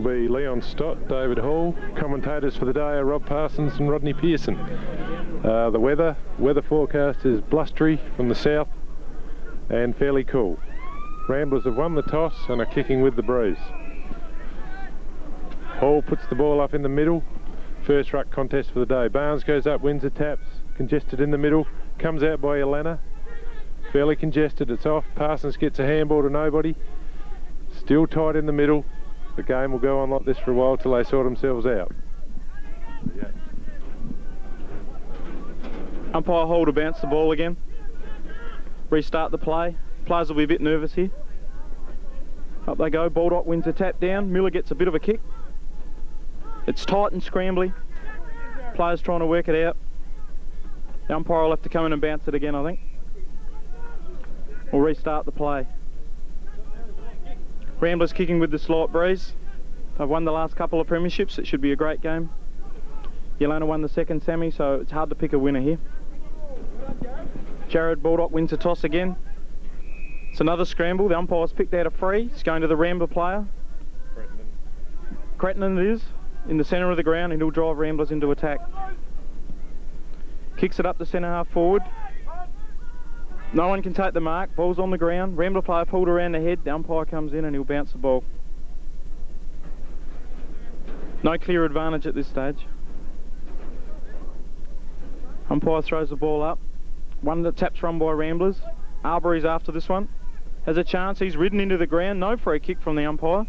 be Leon Stott, David Hall. Commentators for the day are Rob Parsons and Rodney Pearson. The weather forecast is blustery from the south and fairly cool. Ramblers have won the toss and are kicking with the breeze. Hall puts the ball up in the middle. First ruck contest for the day. Barnes goes up, wins the taps, congested in the middle, comes out by Yeelanna. Fairly congested, it's off. Parsons gets a handball to nobody. Still tight in the middle. The game will go on like this for a while till they sort themselves out. Yeah. Umpire Hall to bounce the ball again. Restart the play. Players will be a bit nervous here. Up they go. Baldock wins the tap down. Miller gets a bit of a kick. It's tight and scrambly. Players trying to work it out. The umpire will have to come in and bounce it again, I think. We'll restart the play. Ramblers kicking with the slight breeze. They've won the last couple of premierships. It should be a great game. Yeelanna won the second semi, so it's hard to pick a winner here. Jared Baldock wins the toss again. It's another scramble. The umpire's picked out a free. It's going to the Rambler player. Cretton it is, in the centre of the ground, and he'll drive Ramblers into attack. Kicks it up the centre half forward. No one can take the mark. Ball's on the ground. Rambler player pulled around the head. The umpire comes in and he'll bounce the ball. No clear advantage at this stage. Umpire throws the ball up. One of the taps run by Ramblers. Arbery's after this one. Has a chance. He's ridden into the ground. No free kick from the umpire.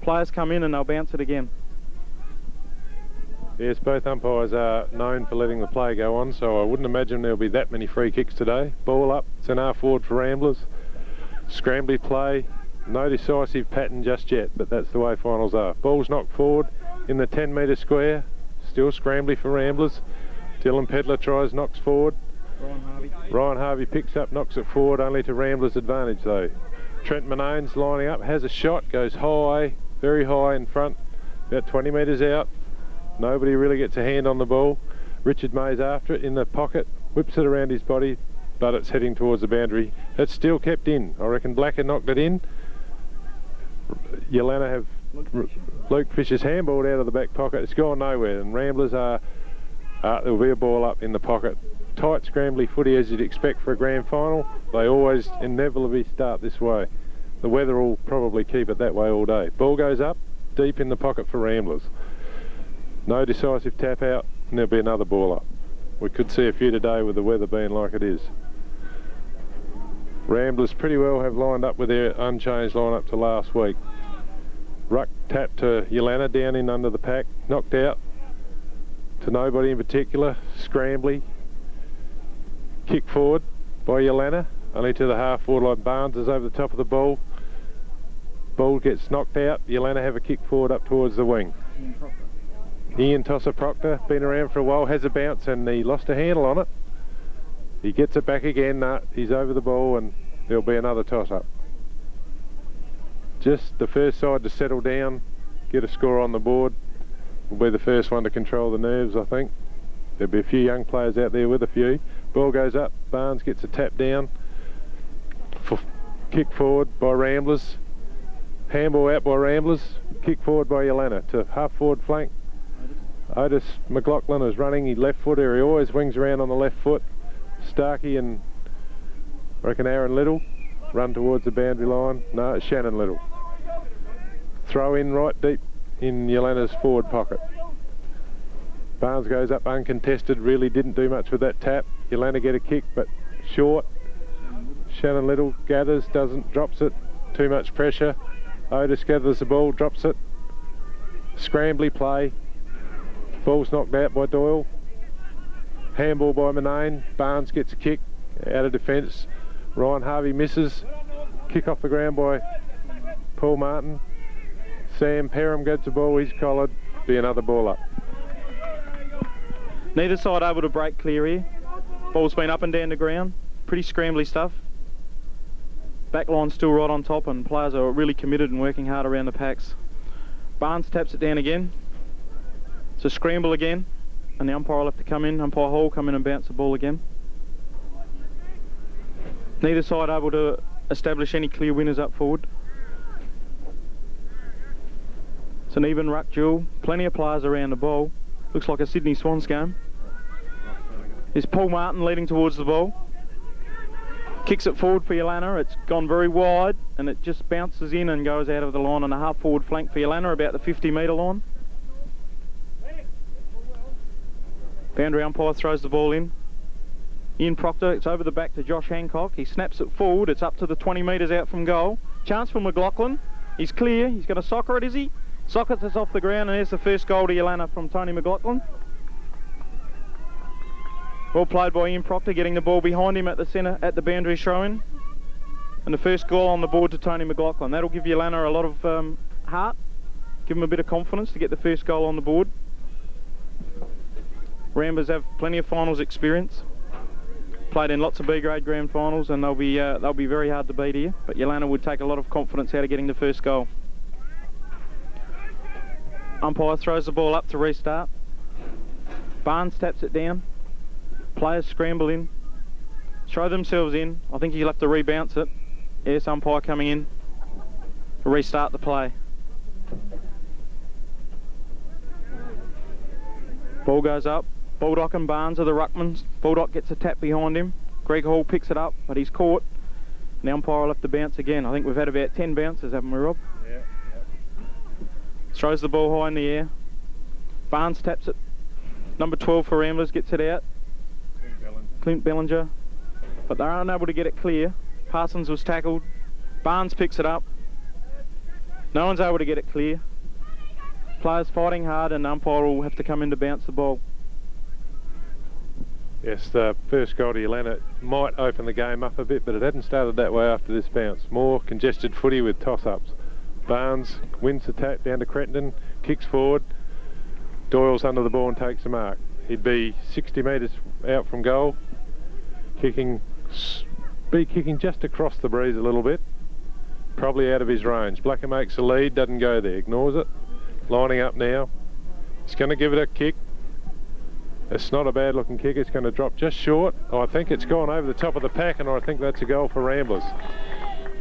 Players come in and they'll bounce it again. Yes, both umpires are known for letting the play go on, so I wouldn't imagine there'll be that many free kicks today. Ball up, it's an half forward for Ramblers. Scrambly play, no decisive pattern just yet, but that's the way finals are. Ball's knocked forward in the 10-metre square, still scrambly for Ramblers. Dylan Pedler tries, knocks forward. Ryan Harvey picks up, knocks it forward, only to Ramblers' advantage though. Trent Manone's lining up, has a shot, goes high, very high in front, about 20 metres out. Nobody really gets a hand on the ball. Richard May's after it in the pocket, whips it around his body, but it's heading towards the boundary. It's still kept in. I reckon Blacker knocked it in. Yeelanna have Luke Fisher's handballed out of the back pocket. It's gone nowhere, and Ramblers are, there'll be a ball up in the pocket. Tight, scrambly footy as you'd expect for a grand final. They always inevitably start this way. The weather will probably keep it that way all day. Ball goes up, deep in the pocket for Ramblers. No decisive tap out, and there'll be another ball up. We could see a few today with the weather being like it is. Ramblers pretty well have lined up with their unchanged lineup to last week. Ruck tap to Yeelanna, down in under the pack, knocked out to nobody in particular, scrambly. Kick forward by Yeelanna, only to the half forward line. Barnes is over the top of the ball. Ball gets knocked out. Yeelanna have a kick forward up towards the wing. Ian Tosser Proctor, been around for a while, has a bounce and he lost a handle on it. He gets it back again, he's over the ball and there'll be another toss-up. Just the first side to settle down, get a score on the board, will be the first one to control the nerves, I think. There'll be a few young players out there with a few. Ball goes up, Barnes gets a tap down. Kick forward by Ramblers. Handball out by Ramblers. Kick forward by Yeelanna to half forward flank. Otis McLaughlin is running, he left footer, he always wings around on the left foot. Starkey and I reckon Aaron Little run towards the boundary line. No, it's Shannon Little. Throw in right deep in Yeelanna's forward pocket. Barnes goes up uncontested, really didn't do much with that tap. Yeelanna get a kick, but short. Shannon Little gathers, drops it, too much pressure. Otis gathers the ball, drops it. Scrambly play. Ball's knocked out by Doyle. Handball by Manane. Barnes gets a kick out of defence. Ryan Harvey misses. Kick off the ground by Paul Martin. Sam Perham gets the ball, he's collared. Be another ball up. Neither side able to break clear here. Ball's been up and down the ground. Pretty scrambly stuff. Backline's still right on top and players are really committed and working hard around the packs. Barnes taps it down again. It's a scramble again, and the umpire will have to come in. Umpire Hall come in and bounce the ball again. Neither side able to establish any clear winners up forward. It's an even ruck duel. Plenty of players around the ball. Looks like a Sydney Swans game. Here's Paul Martin leading towards the ball. Kicks it forward for Yeelanna. It's gone very wide and it just bounces in and goes out of the line on a half forward flank for Yeelanna, about the 50-metre line. Boundary umpire throws the ball in. Ian Proctor, it's over the back to Josh Hancock. He snaps it forward. It's up to the 20 metres out from goal. Chance for McLaughlin. He's clear. He's going to soccer it, is he? Sockets us off the ground, and there's the first goal to Yeelanna from Tony McLaughlin. Well played by Ian Proctor, getting the ball behind him at the centre, at the boundary throw-in. And the first goal on the board to Tony McLaughlin. That'll give Yeelanna a lot of heart, give them a bit of confidence to get the first goal on the board. Ramblers have plenty of finals experience. Played in lots of B-grade grand finals, and they'll be very hard to beat here. But Yeelanna would take a lot of confidence out of getting the first goal. Umpire throws the ball up to restart. Barnes taps it down. Players scramble in, throw themselves in. I think he'll have to rebounce it. Yes, umpire coming in to restart the play. Ball goes up. Baldock and Barnes are the ruckmans. Baldock gets a tap behind him. Greg Hall picks it up, but he's caught. And the umpire will have to bounce again. I think we've had about 10 bounces, haven't we, Rob? Yeah. Throws the ball high in the air. Barnes taps it. Number 12 for Ramblers gets it out. Clint Bellinger. But they're unable to get it clear. Parsons was tackled. Barnes picks it up. No one's able to get it clear. Players fighting hard, and the umpire will have to come in to bounce the ball. Yes, the first goal to Yeelanna might open the game up a bit, but it hadn't started that way after this bounce. More congested footy with toss-ups. Barnes wins the tap down to Cretton, kicks forward. Doyle's under the ball and takes the mark. He'd be 60 metres out from goal, kicking just across the breeze a little bit, probably out of his range. Blacker makes the lead, doesn't go there, ignores it. Lining up now. He's going to give it a kick. It's not a bad looking kick. It's going to drop just short. Oh, I think it's gone over the top of the pack, and I think that's a goal for Ramblers.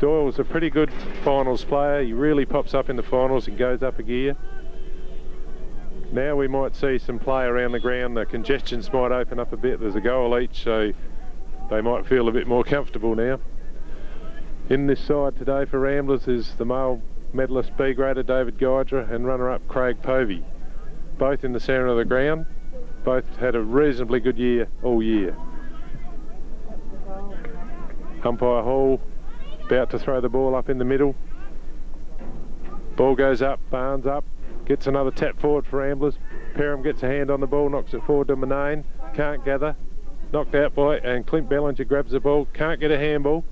Doyle's a pretty good finals player. He really pops up in the finals and goes up a gear. Now we might see some play around the ground. The congestions might open up a bit. There's a goal each, so they might feel a bit more comfortable now. In this side today for Ramblers is the male medalist B-grader David Gydra and runner-up Craig Povey. Both in the centre of the ground. Both had a reasonably good year all year. Umpire Hall about to throw the ball up in the middle. Ball goes up, Barnes up, gets another tap forward for Ramblers. Perham gets a hand on the ball, knocks it forward to Manane, can't gather. Knocked out by, and Clint Bellinger grabs the ball, can't get a handball.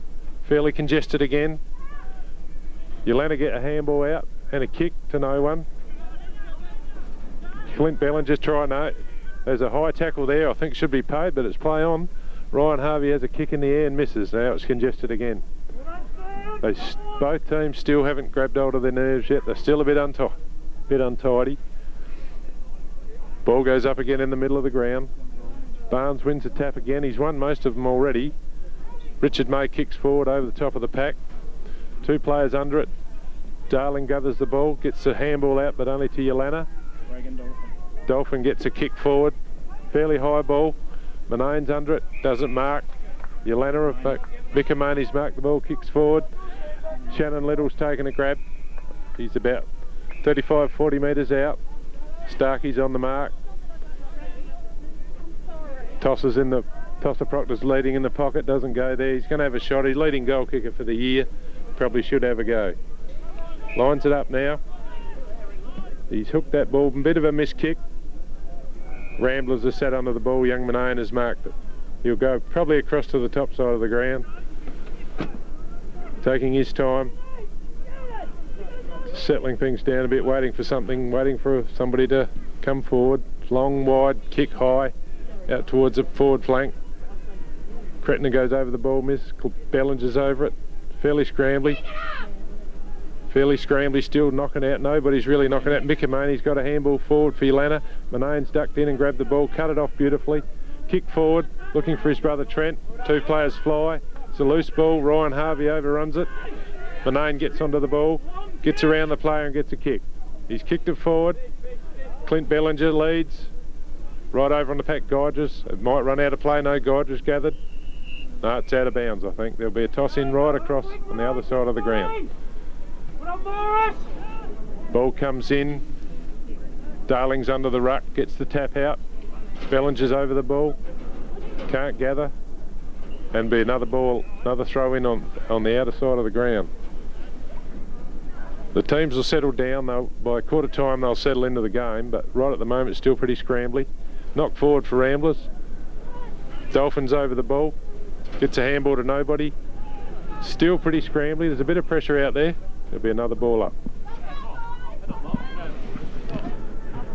Fairly congested again. Yeelanna get a handball out and a kick to no one. Clint Bellinger's trying, no. There's a high tackle there, I think should be paid, but it's play on. Ryan Harvey has a kick in the air and misses. Now it's congested again. Both teams still haven't grabbed hold of their nerves yet. They're still a bit untidy. Ball goes up again in the middle of the ground. Barnes wins the tap again. He's won most of them already. Richard May kicks forward over the top of the pack. Two players under it. Darling gathers the ball, gets the handball out, but only to Yeelanna. Dolphin gets a kick forward. Fairly high ball. Manane's under it, doesn't mark. Yeelanna, Vicar Money's marked the ball, kicks forward. Shannon Little's taken a grab. He's about 35-40 metres out. Starkey's on the mark. Tosser Proctor's leading in the pocket, doesn't go there. He's going to have a shot. He's leading goal kicker for the year. Probably should have a go. Lines it up now. He's hooked that ball, a bit of a miss kick. Ramblers are sat under the ball. Young Manane has marked it. He'll go probably across to the top side of the ground. Taking his time. Settling things down a bit, waiting for somebody to come forward. Long, wide, kick high, out towards the forward flank. Cretton goes over the ball, miss. Bellinger's over it. Fairly scrambly still, knocking out. Nobody's really knocking out. Mick Maney's got a handball forward for Yeelanna. Manane's ducked in and grabbed the ball, cut it off beautifully. Kick forward, looking for his brother Trent. Two players fly. It's a loose ball. Ryan Harvey overruns it. Manane gets onto the ball, gets around the player and gets a kick. He's kicked it forward. Clint Bellinger leads. Right over on the pack, Godges. It might run out of play, no Godges gathered. No, it's out of bounds, I think. There'll be a toss in right across on the other side of the ground. Ball comes in. Darling's under the ruck, gets the tap out. Bellinger's over the ball. Can't gather. And be another ball, another throw in on the outer side of the ground. The teams will settle down. By quarter time they'll settle into the game, but right at the moment it's still pretty scrambly. Knock forward for Ramblers. Dolphins over the ball. Gets a handball to nobody. Still pretty scrambly. There's a bit of pressure out there. There'll be another ball up.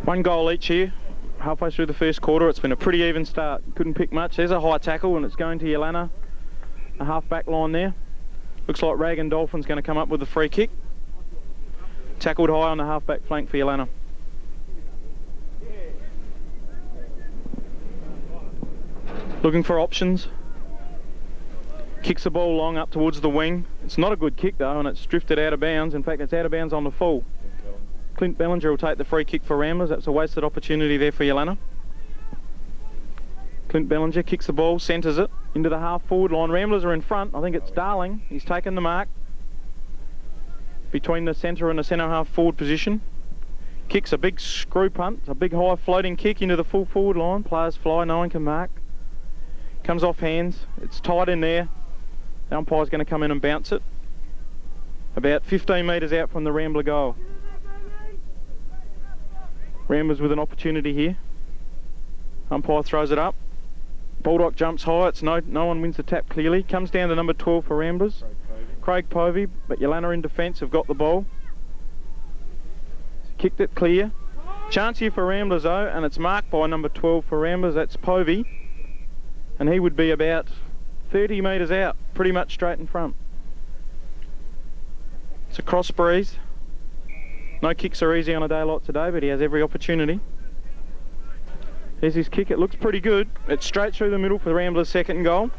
1 goal each here. Halfway through the first quarter, it's been a pretty even start. Couldn't pick much. There's a high tackle and it's going to Yeelanna. A half back line there. Looks like Reagan Dolphin's going to come up with a free kick. Tackled high on the half back flank for Yeelanna. Looking for options. Kicks the ball long up towards the wing. It's not a good kick though, and it's drifted out of bounds. In fact, it's out of bounds on the full. Clint Bellinger will take the free kick for Ramblers. That's a wasted opportunity there for Yeelanna. Clint Bellinger kicks the ball, centres it into the half forward line. Ramblers are in front. I think it's Darling. He's taken the mark between the centre and the centre half forward position. Kicks a big screw punt, a big high floating kick into the full forward line. Players fly, no one can mark. Comes off hands. It's tight in there. The umpire's going to come in and bounce it. About 15 metres out from the Rambler goal. Ramblers with an opportunity here. Umpire throws it up. Baldock jumps high. It's no one wins the tap clearly. Comes down to number 12 for Ramblers. Craig Povey, but Yeelanna in defence have got the ball. Kicked it clear. Chance here for Ramblers though, and it's marked by number 12 for Ramblers. That's Povey. And he would be about 30 metres out, pretty much straight in front. It's a cross breeze. No kicks are easy on a day like today, but he has every opportunity. Here's his kick. It looks pretty good. It's straight through the middle for the Ramblers' second goal.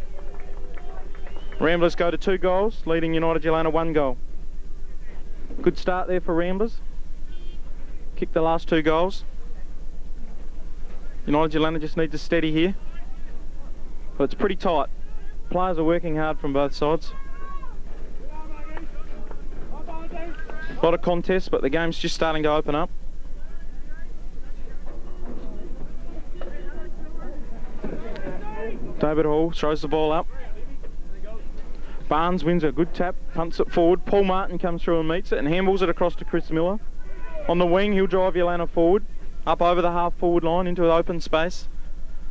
Ramblers go to 2 goals, leading United Yeelanna 1 goal. Good start there for Ramblers. Kicked the last 2 goals. United Yeelanna just need to steady here. But it's pretty tight. Players are working hard from both sides. A lot of contests, but the game's just starting to open up. David Hall throws the ball up. Barnes wins a good tap, punts it forward. Paul Martin comes through and meets it and handballs it across to Chris Miller. On the wing, he'll drive Yeelanna forward, up over the half forward line into an open space.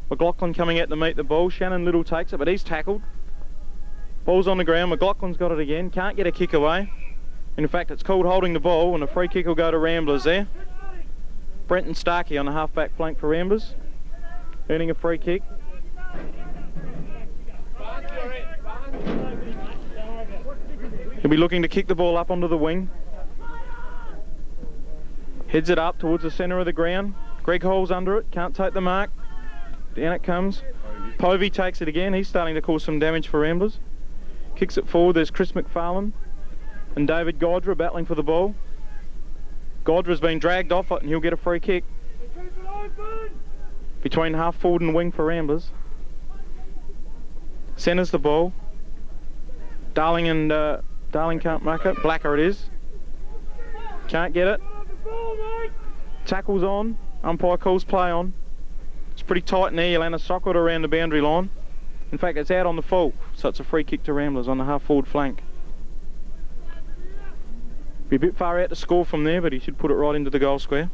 McLaughlin coming out to meet the ball. Shannon Little takes it, but he's tackled. Ball's on the ground. McLaughlin's got it again. Can't get a kick away. In fact, it's called holding the ball, and a free kick will go to Ramblers there. Brenton Starkey on the half-back flank for Ramblers, earning a free kick. He'll be looking to kick the ball up onto the wing. Heads it up towards the centre of the ground. Greg Hall's under it, can't take the mark. Down it comes. Povey takes it again. He's starting to cause some damage for Ramblers. Kicks it forward. There's Chris McFarlane and David Godra battling for the ball. Godra's been dragged off it and he'll get a free kick. Between half forward and wing for Ramblers. Centres the ball. Darling can't mark it. Blacker it is. Can't get it. Tackles on. Umpire calls play on. It's pretty tight in there. Yeelanna socked around the boundary line. In fact, it's out on the full, so it's a free kick to Ramblers on the half forward flank. Be a bit far out to score from there, but he should put it right into the goal square.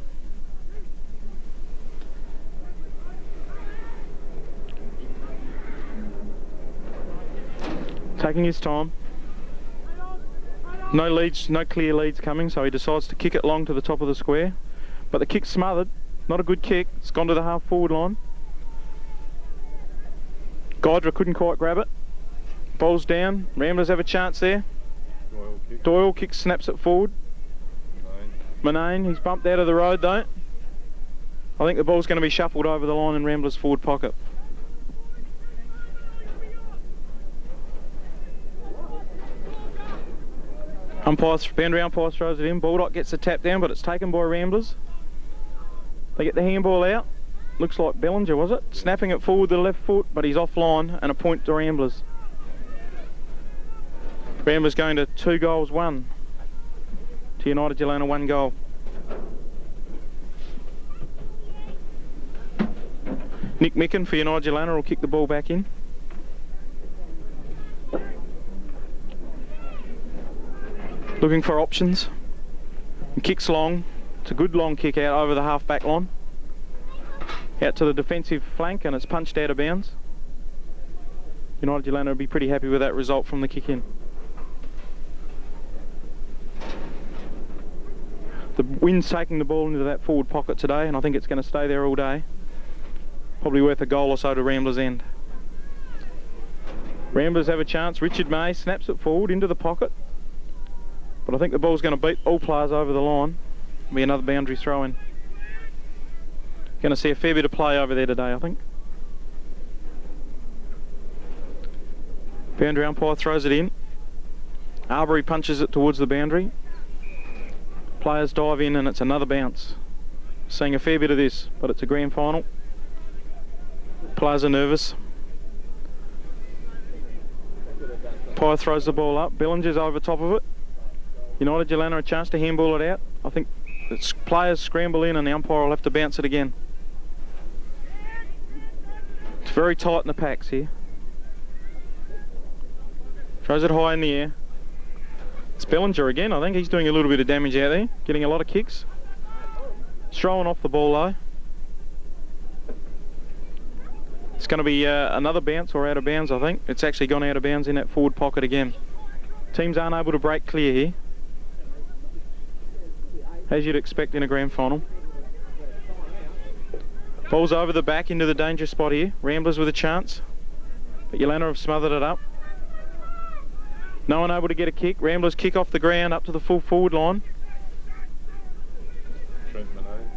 Taking his time. No leads, no clear leads coming, so he decides to kick it long to the top of the square. But the kick's smothered. Not a good kick. It's gone to the half forward line. Godra couldn't quite grab it. Ball's down. Ramblers have a chance there. Doyle kicks, snaps it forward. Manane, he's bumped out of the road though. I think the ball's going to be shuffled over the line in Ramblers' forward pocket. Boundary umpire throws it in. Baldock gets the tap down, but it's taken by Ramblers. They get the handball out. Looks like Bellinger, was it? Snapping it forward with the left foot, but he's offline, and a point to Ramblers. Ramblers going to 2 goals, 1. To United Yeelanna, 1 goal. Nick Micken for United Yeelanna will kick the ball back in. Looking for options. He kicks long. It's a good long kick out over the half-back line. Out to the defensive flank, and it's punched out of bounds. United Yeelanna will be pretty happy with that result from the kick-in. The wind's taking the ball into that forward pocket today, and I think it's going to stay there all day. Probably worth a goal or so to Ramblers' end. Ramblers have a chance. Richard May snaps it forward into the pocket. But I think the ball's going to beat all players over the line. It'll be another boundary throw-in. Going to see a fair bit of play over there today, I think. Boundary umpire throws it in. Arbery punches it towards the boundary. Players dive in, and it's another bounce. Seeing a fair bit of this, but it's a grand final. Players are nervous. Umpire throws the ball up. Bellinger's over top of it. United Yeelanna a chance to handball it out. I think the players scramble in, and the umpire will have to bounce it again. It's very tight in the packs here. Throws it high in the air. It's Bellinger again. I think he's doing a little bit of damage out there, getting a lot of kicks. Throwing off the ball though. It's going to be another bounce or out of bounds, I think. It's actually gone out of bounds in that forward pocket again. Teams aren't able to break clear here, as you'd expect in a grand final. Ball's over the back into the danger spot here. Ramblers with a chance, but Yeelanna have smothered it up. No one able to get a kick. Ramblers kick off the ground up to the full forward line.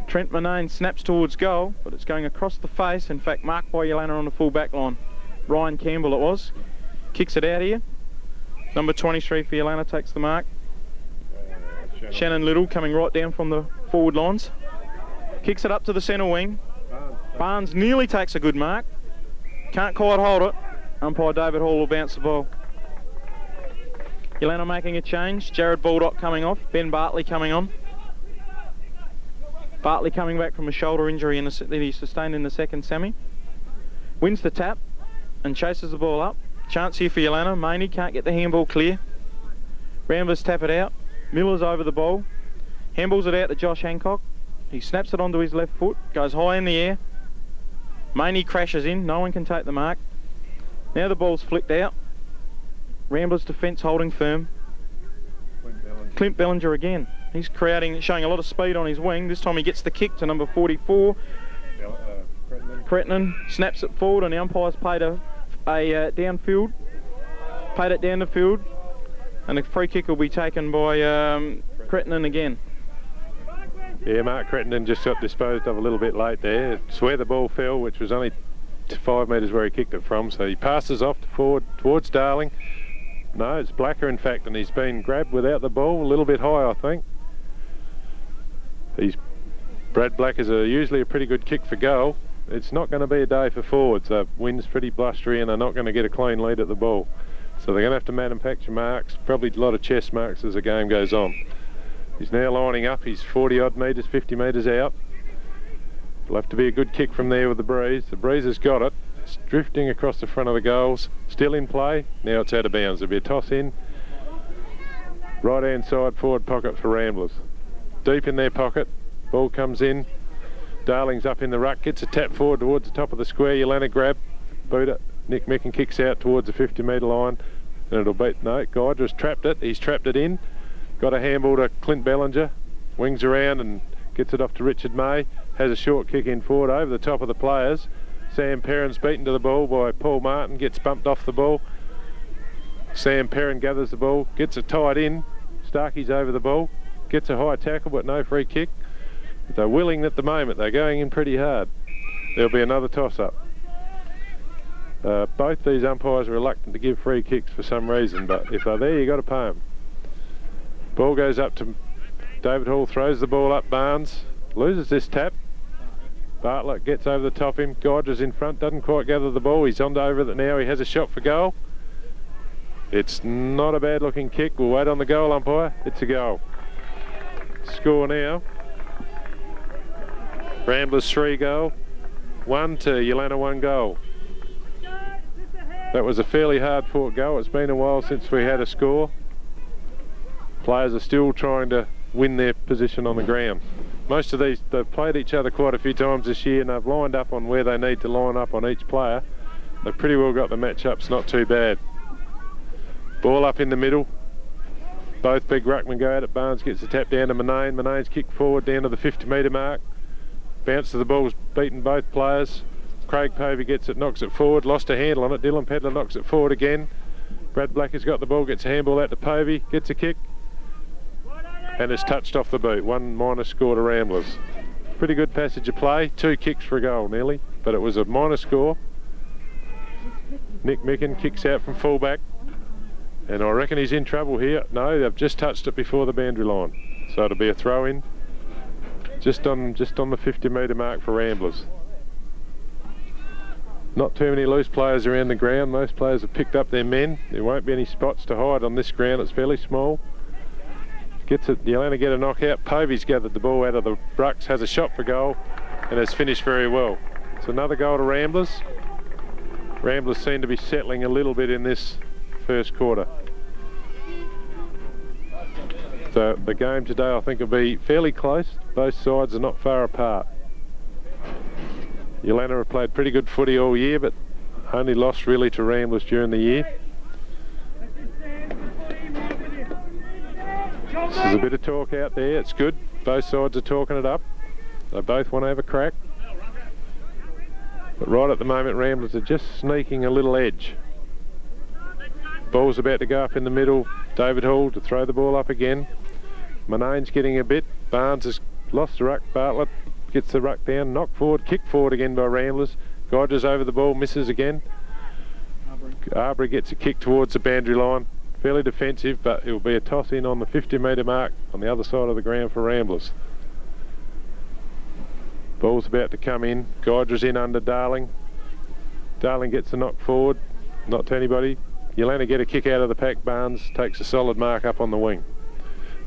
Trent Manane snaps towards goal, but it's going across the face. In fact, marked by Yeelanna on the full back line. Ryan Campbell it was. Kicks it out here. Number 23 for Yeelanna takes the mark. Shannon Little coming right down from the forward lines. Kicks it up to the centre wing. Barnes nearly takes a good mark. Can't quite hold it. Umpire David Hall will bounce the ball. Yeelanna making a change. Jared Baldock coming off. Ben Bartley coming on. Bartley coming back from a shoulder injury that he sustained in the second semi. Wins the tap and chases the ball up. Chance here for Yeelanna. Maney can't get the handball clear. Ramblers tap it out. Miller's over the ball. Handballs it out to Josh Hancock. He snaps it onto his left foot. Goes high in the air. Maney crashes in. No one can take the mark. Now the ball's flicked out. Ramblers defence holding firm. Clint Bellinger again. He's showing a lot of speed on his wing. This time he gets the kick to number 44. Cretton snaps it forward, and the umpire's paid a downfield. Paid it down the field, and the free kick will be taken by Cretton again. Yeah, Mark Cretton just got disposed of a little bit late there. It's where the ball fell, which was only 5 metres where he kicked it from. So he passes off forward towards Darling. No, it's Blacker in fact, and he's been grabbed without the ball, a little bit high I think. Brad Black is usually a pretty good kick for goal. It's not going to be a day for forwards. The wind's pretty blustery and they're not going to get a clean lead at the ball. So they're going to have to manufacture marks, probably a lot of chest marks as the game goes on. He's now lining up. He's 40 odd metres, 50 metres out. It'll have to be a good kick from there with the breeze. The breeze has got it. It's drifting across the front of the goals. Still in play. Now it's out of bounds. There'll be a toss in. Right hand side forward pocket for Ramblers. Deep in their pocket. Ball comes in. Darling's up in the ruck. Gets a tap forward towards the top of the square. Yeelanna grab. Boot it. Nick Micken kicks out towards the 50 metre line. And it'll beat. No, Guydra's trapped it. He's trapped it in. Got a handball to Clint Bellinger. Wings around and gets it off to Richard May. Has a short kick in forward over the top of the players. Sam Perrin's beaten to the ball by Paul Martin. Gets bumped off the ball. Sam Perrin gathers the ball. Gets it tied in. Starkey's over the ball. Gets a high tackle but no free kick. But they're willing at the moment. They're going in pretty hard. There'll be another toss-up. Both these umpires are reluctant to give free kicks for some reason, but if they're there, you've got to pay them. Ball goes up to David Hall, throws the ball up. Barnes loses this tap. Bartlett gets over the top him. Godger's in front, doesn't quite gather the ball. He's on over it now. He has a shot for goal. It's not a bad looking kick. We'll wait on the goal umpire. It's a goal. Score now. Ramblers 3 goal. 1 to Yeelanna 1 goal. That was a fairly hard fought goal. It's been a while since we had a score. Players are still trying to win their position on the ground. Most of these, they've played each other quite a few times this year and they've lined up on where they need to line up on each player. They've pretty well got the matchups not too bad. Ball up in the middle. Both big ruckmen go at it. Barnes gets the tap down to Manane. Manane's kicked forward down to the 50-metre mark. Bounce to the ball's beaten both players. Craig Povey gets it, knocks it forward, lost a handle on it. Dylan Pedler knocks it forward again. Brad Black has got the ball, gets a handball out to Povey, gets a kick, and is touched off the boot. 1 minor score to Ramblers. Pretty good passage of play. 2 kicks for a goal nearly, but it was a minor score. Nick Micken kicks out from fullback, and I reckon he's in trouble here. No, they've just touched it before the boundary line, so it'll be a throw-in. Just on the 50-metre mark for Ramblers. Not too many loose players around the ground. Most players have picked up their men. There won't be any spots to hide on this ground. It's fairly small. Gets it. Yeelanna get a knockout. Povey's gathered the ball out of the rucks, has a shot for goal, and has finished very well. It's another goal to Ramblers. Ramblers seem to be settling a little bit in this first quarter. So the game today, I think, will be fairly close. Both sides are not far apart. Yeelanna have played pretty good footy all year, but only lost really to Ramblers during the year. This is a bit of talk out there. It's good. Both sides are talking it up. They both want to have a crack. But right at the moment, Ramblers are just sneaking a little edge. Ball's about to go up in the middle. David Hall to throw the ball up again. Manane's getting a bit. Barnes has lost the ruck. Bartlett gets the ruck down, knocked forward, kicked forward again by Ramblers. Godger's over the ball, misses again. Arbery gets a kick towards the boundary line. Fairly defensive, but it will be a toss in on the 50-metre mark on the other side of the ground for Ramblers. Ball's about to come in. Godger's in under Darling. Darling gets a knock forward, not to anybody. Yeelanna get a kick out of the pack. Barnes takes a solid mark up on the wing.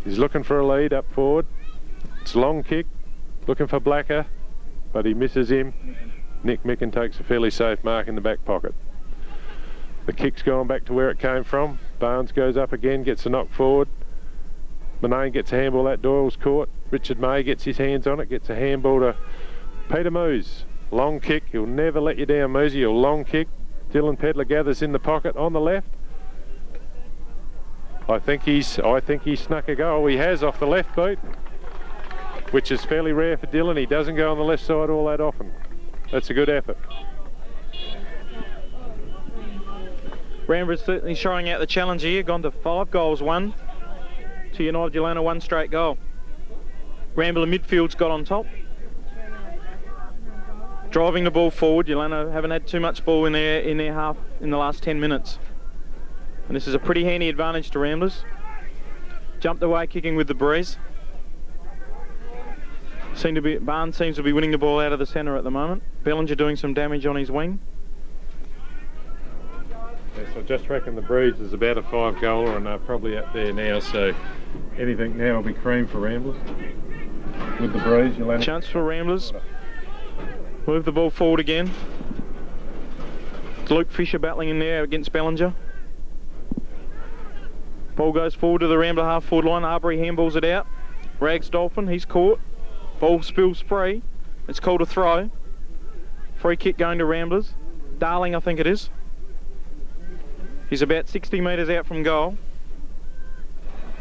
He's looking for a lead up forward. It's a long kick. Looking for Blacker, but he misses him. Nick Micken takes a fairly safe mark in the back pocket. The kick's gone back to where it came from. Barnes goes up again, gets a knock forward. Manane gets a handball at Doyle's court. Richard May gets his hands on it, gets a handball to Peter Moose. Long kick, he'll never let you down, Moosey. He'll long kick. Dylan Pedler gathers in the pocket on the left. I think he's snuck a goal. He has off the left boot, which is fairly rare for Dylan. He doesn't go on the left side all that often. That's a good effort. Ramblers certainly showing out the challenge here. Gone to 5 goals, 1 to United Yeelanna, 1 straight goal. Rambler midfield's got on top. Driving the ball forward. Yeelanna haven't had too much ball in their half in the last 10 minutes. And this is a pretty handy advantage to Ramblers. Jumped away kicking with the breeze. Barnes seems to be winning the ball out of the centre at the moment. Bellinger doing some damage on his wing. Yes, I just reckon the breeze is about a 5-goaler and they're probably up there now, so anything now will be cream for Ramblers. With the breeze, Yeelanna. Chance for Ramblers. Move the ball forward again. Luke Fisher battling in there against Bellinger. Ball goes forward to the Rambler half-forward line. Arbery handballs it out. Rags Dolphin, he's caught. Ball spills free. It's called a throw. Free kick going to Ramblers. Darling, I think it is. He's about 60 metres out from goal.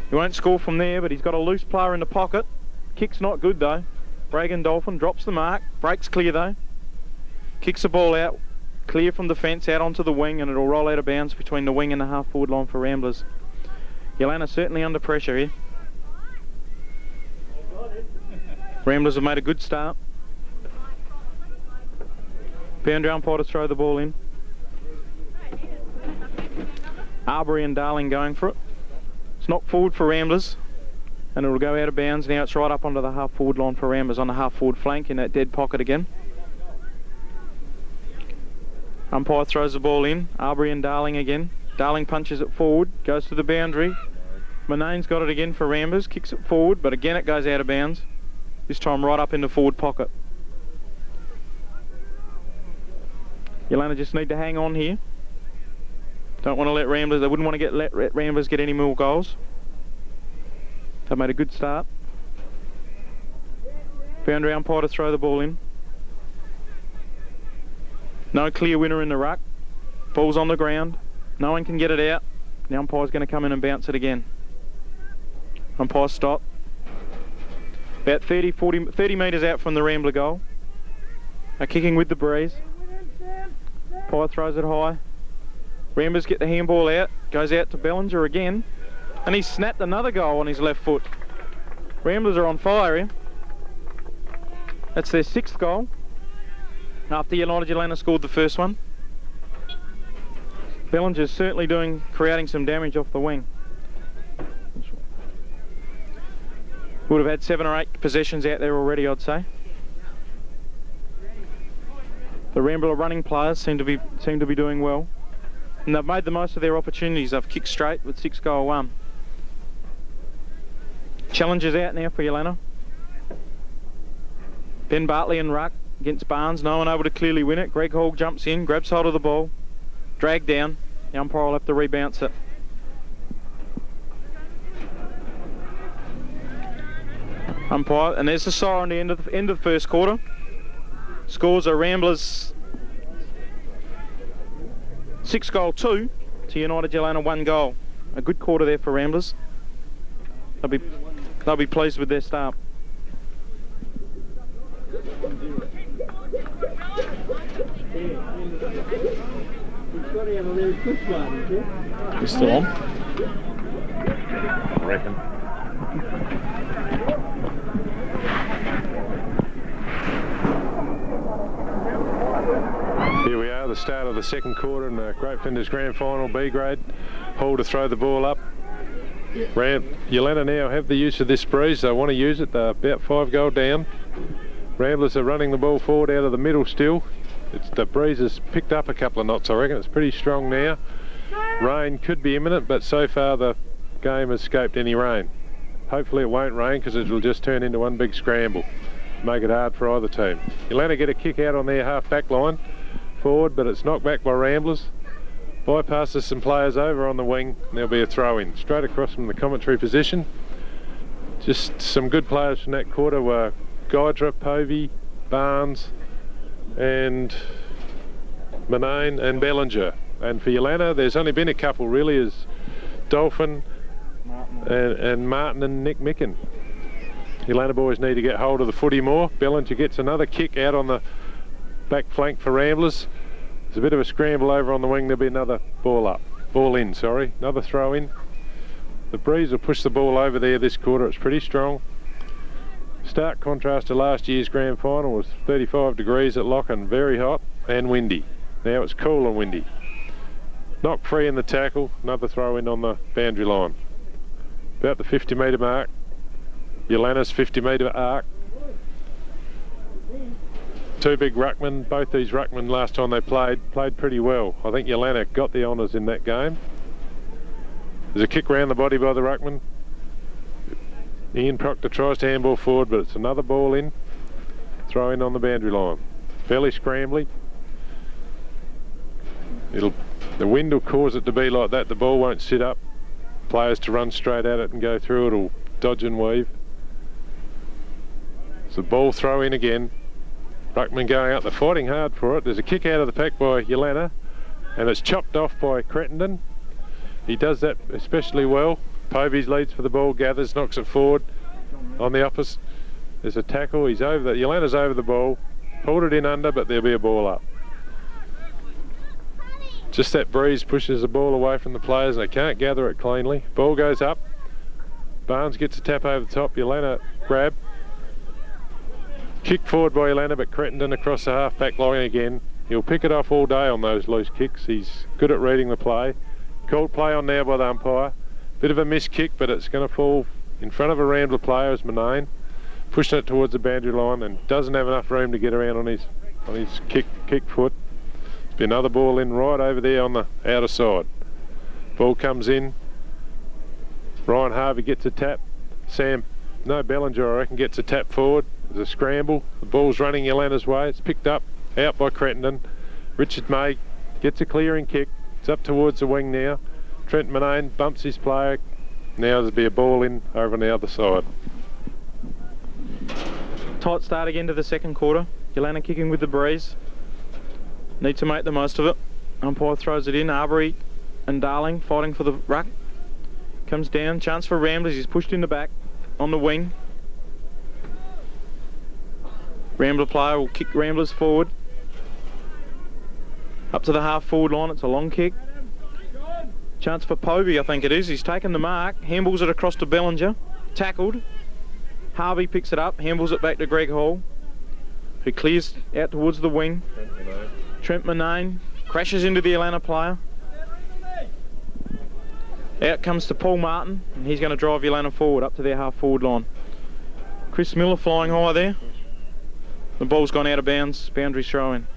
He won't score from there, but he's got a loose player in the pocket. Kick's not good though. Bragan Dolphin drops the mark. Breaks clear though. Kicks the ball out. Clear from the fence out onto the wing, and it'll roll out of bounds between the wing and the half-forward line for Ramblers. Yeelanna certainly under pressure here. Ramblers have made a good start. Boundary umpire to throw the ball in. Arbery and Darling going for it. It's knocked forward for Ramblers. and it'll go out of bounds. Now it's right up onto the half forward line for Ramblers on the half forward flank in that dead pocket again. Umpire throws the ball in. Arbery and Darling again. Darling punches it forward, goes to the boundary. Monane's got it again for Ramblers, kicks it forward, but again it goes out of bounds. This time right up in the forward pocket. Yeelanna just need to hang on here. Don't want to let Ramblers, they wouldn't want to let Ramblers get any more goals. They've made a good start. Boundary umpire to throw the ball in. No clear winner in the ruck. Ball's on the ground. No one can get it out. The umpire's going to come in and bounce it again. Umpire stop. About 30 metres out from the Rambler goal. They're kicking with the breeze. Umpire throws it high. Ramblers get the handball out. Goes out to Bellinger again. And he's snapped another goal on his left foot. Ramblers are on fire here. That's their 6th goal. After Yeelanna scored the first one. Bellinger's certainly creating some damage off the wing. Would have had 7 or 8 possessions out there already, I'd say. The Rambler running players seem to be doing well. And they've made the most of their opportunities. They've kicked straight with 6 goal 1. Challenge is out now for Yeelanna. Ben Bartley and ruck against Barnes. No one able to clearly win it. Greg Hall jumps in, grabs hold of the ball, dragged down. The umpire will have to rebounce it. Umpire, and there's the siren on the end of the first quarter. Scores are Ramblers 6 goal 2 to United Yeelanna 1 goal. A good quarter there for Ramblers. They'll be pleased with their start. You're still on? I reckon. Here we are, the start of the second quarter in the Great Flinders Grand Final, B grade. Hall to throw the ball up. Yeelanna now have the use of this breeze. They want to use it. They're about 5 goal down. Ramblers are running the ball forward out of the middle still. The breeze has picked up a couple of knots, I reckon. It's pretty strong now. Rain could be imminent, but so far the game has escaped any rain. Hopefully it won't rain because it'll just turn into one big scramble. Make it hard for either team. Yeelanna get a kick out on their half back line forward, but it's knocked back by Ramblers. Bypasses some players over on the wing, and there'll be a throw in. Straight across from the commentary position. Just some good players from that quarter were Gydra, Povey, Barnes, and Monane and Bellinger. And for Yeelanna, there's only been a couple really, as Dolphin and Martin and Nick Micken. Yeelanna boys need to get hold of the footy more. Bellinger gets another kick out on the back flank for Ramblers. There's a bit of a scramble over on the wing. There'll be another ball in, another throw in. The breeze will push the ball over there this quarter. It's pretty strong. Stark contrast to last year's grand final was 35 degrees at Locken, very hot and windy. Now it's cool and windy. Knocked free in the tackle, another throw in on the boundary line. About the 50 metre mark. Yeelanna's 50 metre arc. 2 big ruckmen. Both these ruckmen last time they played pretty well. I think Yeelanna got the honours in that game. There's a kick round the body by the ruckman. Ian Proctor tries to handball forward, but it's another ball in. Throw in on the boundary line. Fairly scrambly. The wind will cause it to be like that. The ball won't sit up. Players to run straight at it and go through it will dodge and weave. So ball throw in again. Ruckman going up. They're fighting hard for it. There's a kick out of the pack by Yeelanna, and it's chopped off by Crittenden. He does that especially well. Povey's leads for the ball, gathers, knocks it forward. On the opposite, there's a tackle. He's over. Yeelanna's over the ball, pulled it in under, but there'll be a ball up. Just that breeze pushes the ball away from the players. They can't gather it cleanly. Ball goes up. Barnes gets a tap over the top. Yeelanna grab. Kick forward by Yeelanna, but Crittenden across the half-back line again. He'll pick it off all day on those loose kicks. He's good at reading the play. Called play on now by the umpire. Bit of a missed kick, but it's going to fall in front of a Rambler player is Manane, pushing it towards the boundary line and doesn't have enough room to get around on his kick foot. Be another ball in right over there on the outer side. Ball comes in. Ryan Harvey gets a tap. Bellinger, I reckon, gets a tap forward. There's a scramble. The ball's running Yeelanna's way. It's picked up out by Crittenden. Richard May gets a clearing kick. It's up towards the wing now. Trent Manane bumps his player. Now there'll be a ball in over on the other side. Tight start again to the second quarter. Yeelanna kicking with the breeze. Need to make the most of it. Umpire throws it in. Arbery and Darling fighting for the ruck. Comes down. Chance for Ramblers. He's pushed in the back on the wing. Rambler player will kick Ramblers forward. Up to the half forward line. It's a long kick. Chance for Povey, I think it is. He's taken the mark. Handballs it across to Bellinger. Tackled. Harvey picks it up. Handballs it back to Greg Hall, who clears out towards the wing. Trent Manane crashes into the Yeelanna player. Out comes to Paul Martin, and he's going to drive Yeelanna forward up to their half forward line. Chris Miller flying high there. The ball's gone out of bounds. Boundary throw in.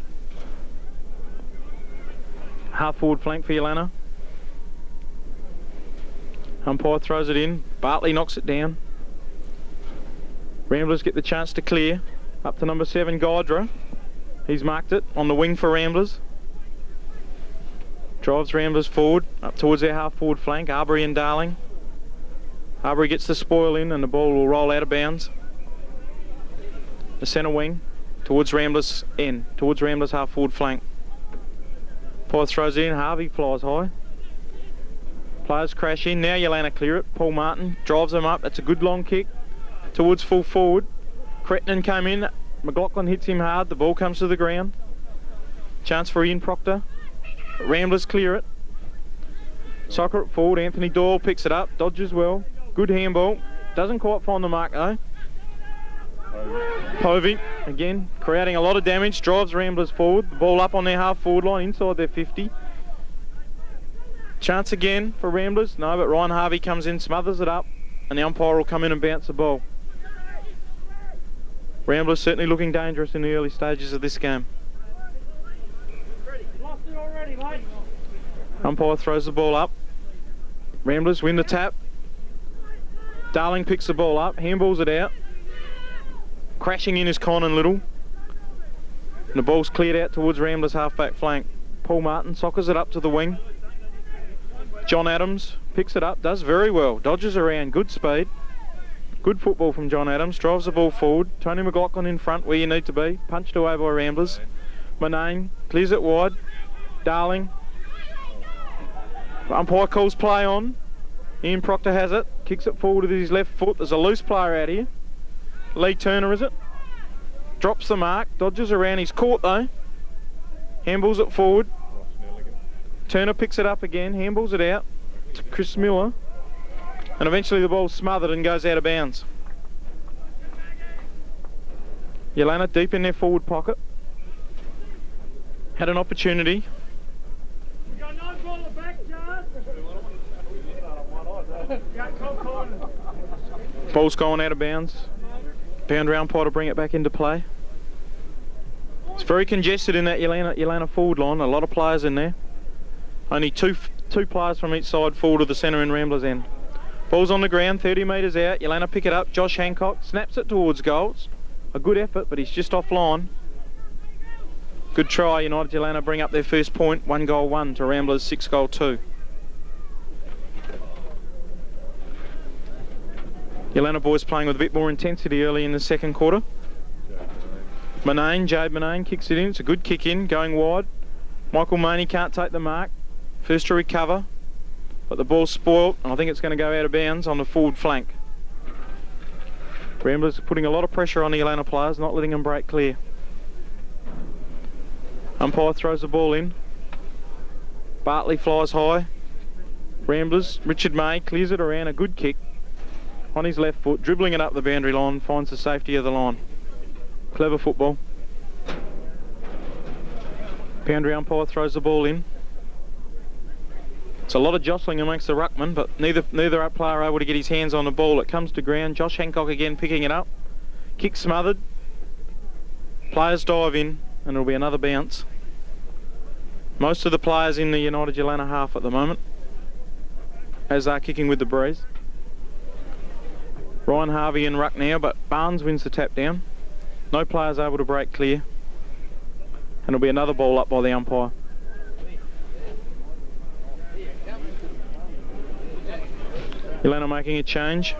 Half forward flank for Yeelanna. Umpire throws it in. Bartley knocks it down. Ramblers get the chance to clear. Up to number 7, Gydra. He's marked it on the wing for Ramblers. Drives Ramblers forward, up towards their half forward flank. Arbery and Darling. Arbery gets the spoil in and the ball will roll out of bounds. The centre wing towards Ramblers end, towards Ramblers half forward flank. Umpire throws it in. Harvey flies high. Players crash in. Now Yeelanna clear it. Paul Martin drives them up. That's a good long kick towards full forward. Crittenden came in. McLaughlin hits him hard. The ball comes to the ground. Chance for Ian Proctor. Ramblers clear it. Soccer it forward. Anthony Doyle picks it up. Dodges well. Good handball. Doesn't quite find the mark though. Povey again creating a lot of damage. Drives Ramblers forward. The ball up on their half forward line inside their 50. Chance again for Ramblers. No, but Ryan Harvey comes in, smothers it up, and the umpire will come in and bounce the ball. Ramblers certainly looking dangerous in the early stages of this game. Umpire throws the ball up. Ramblers win the tap. Darling picks the ball up, handballs it out. Crashing in is Conan Little. And the ball's cleared out towards Ramblers half-back flank. Paul Martin soccers it up to the wing. John Adams picks it up, does very well, dodges around, good speed. Good football from John Adams, drives the ball forward. Tony McLaughlin in front where you need to be, punched away by Ramblers. Manane clears it wide. Darling. Umpire calls play on. Ian Proctor has it, kicks it forward with his left foot. There's a loose player out here. Lee Turner is it? Drops the mark, dodges around, he's caught though. Handballs it forward. Turner picks it up again, handballs it out to Chris Miller, and eventually the ball's smothered and goes out of bounds. Yeelanna deep in their forward pocket. Had an opportunity. Ball's gone out of bounds. Boundary umpire to bring it back into play. It's very congested in that Yeelanna forward line, a lot of players in there. Only two players from each side forward of the centre and Ramblers end. Ball's on the ground, 30 metres out. Yeelanna pick it up. Josh Hancock snaps it towards goals. A good effort, but he's just offline. Good try. United Yeelanna bring up their first point. 1 goal 1 to Ramblers 6 goal 2. Yeelanna boys playing with a bit more intensity early in the second quarter. Jade Manane kicks it in. It's a good kick in, going wide. Michael Maney can't take the mark. First to recover, but the ball's spoiled, and I think it's going to go out of bounds on the forward flank. Ramblers are putting a lot of pressure on the Yeelanna players, not letting them break clear. Umpire throws the ball in. Bartley flies high. Ramblers, Richard May clears it around, a good kick on his left foot, dribbling it up the boundary line, finds the safety of the line. Clever football. Boundary umpire throws the ball in. It's a lot of jostling amongst the ruckman, but neither player able to get his hands on the ball. It comes to ground. Josh Hancock again picking it up. Kick smothered. Players dive in, and it'll be another bounce. Most of the players in the United Yeelanna half at the moment, as they're kicking with the breeze. Ryan Harvey in ruck now, but Barnes wins the tap down. No players able to break clear. And it'll be another ball up by the umpire. Yeelanna making a change.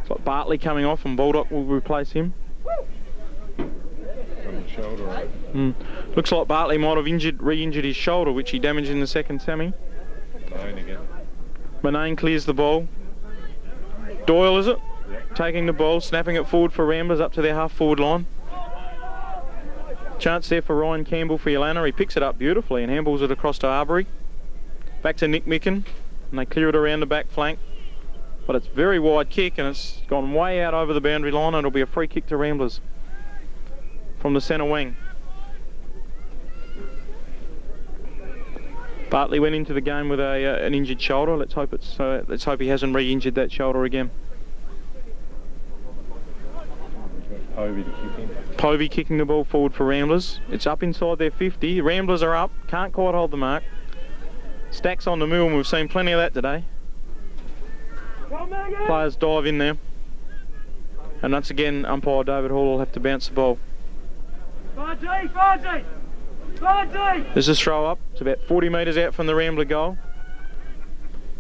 It's like Bartley coming off and Baldock will replace him. Shoulder, right? Looks like Bartley might have re-injured his shoulder, which he damaged in the second semi. Manane clears the ball. Doyle, is it? Yep. Taking the ball, snapping it forward for Ramblers up to their half-forward line. Chance there for Ryan Campbell for Yeelanna. He picks it up beautifully and handballs it across to Arbery. Back to Nick Micken, and they clear it around the back flank. But it's a very wide kick, and it's gone way out over the boundary line, and it'll be a free kick to Ramblers from the centre wing. Bartley went into the game with an injured shoulder. Let's hope he hasn't re-injured that shoulder again. Povey kicking the ball forward for Ramblers. It's up inside their 50. Ramblers are up. Can't quite hold the mark. Stacks on the mill, and we've seen plenty of that today. Players dive in there. And once again, umpire David Hall will have to bounce the ball. There's a throw up. It's about 40 metres out from the Rambler goal.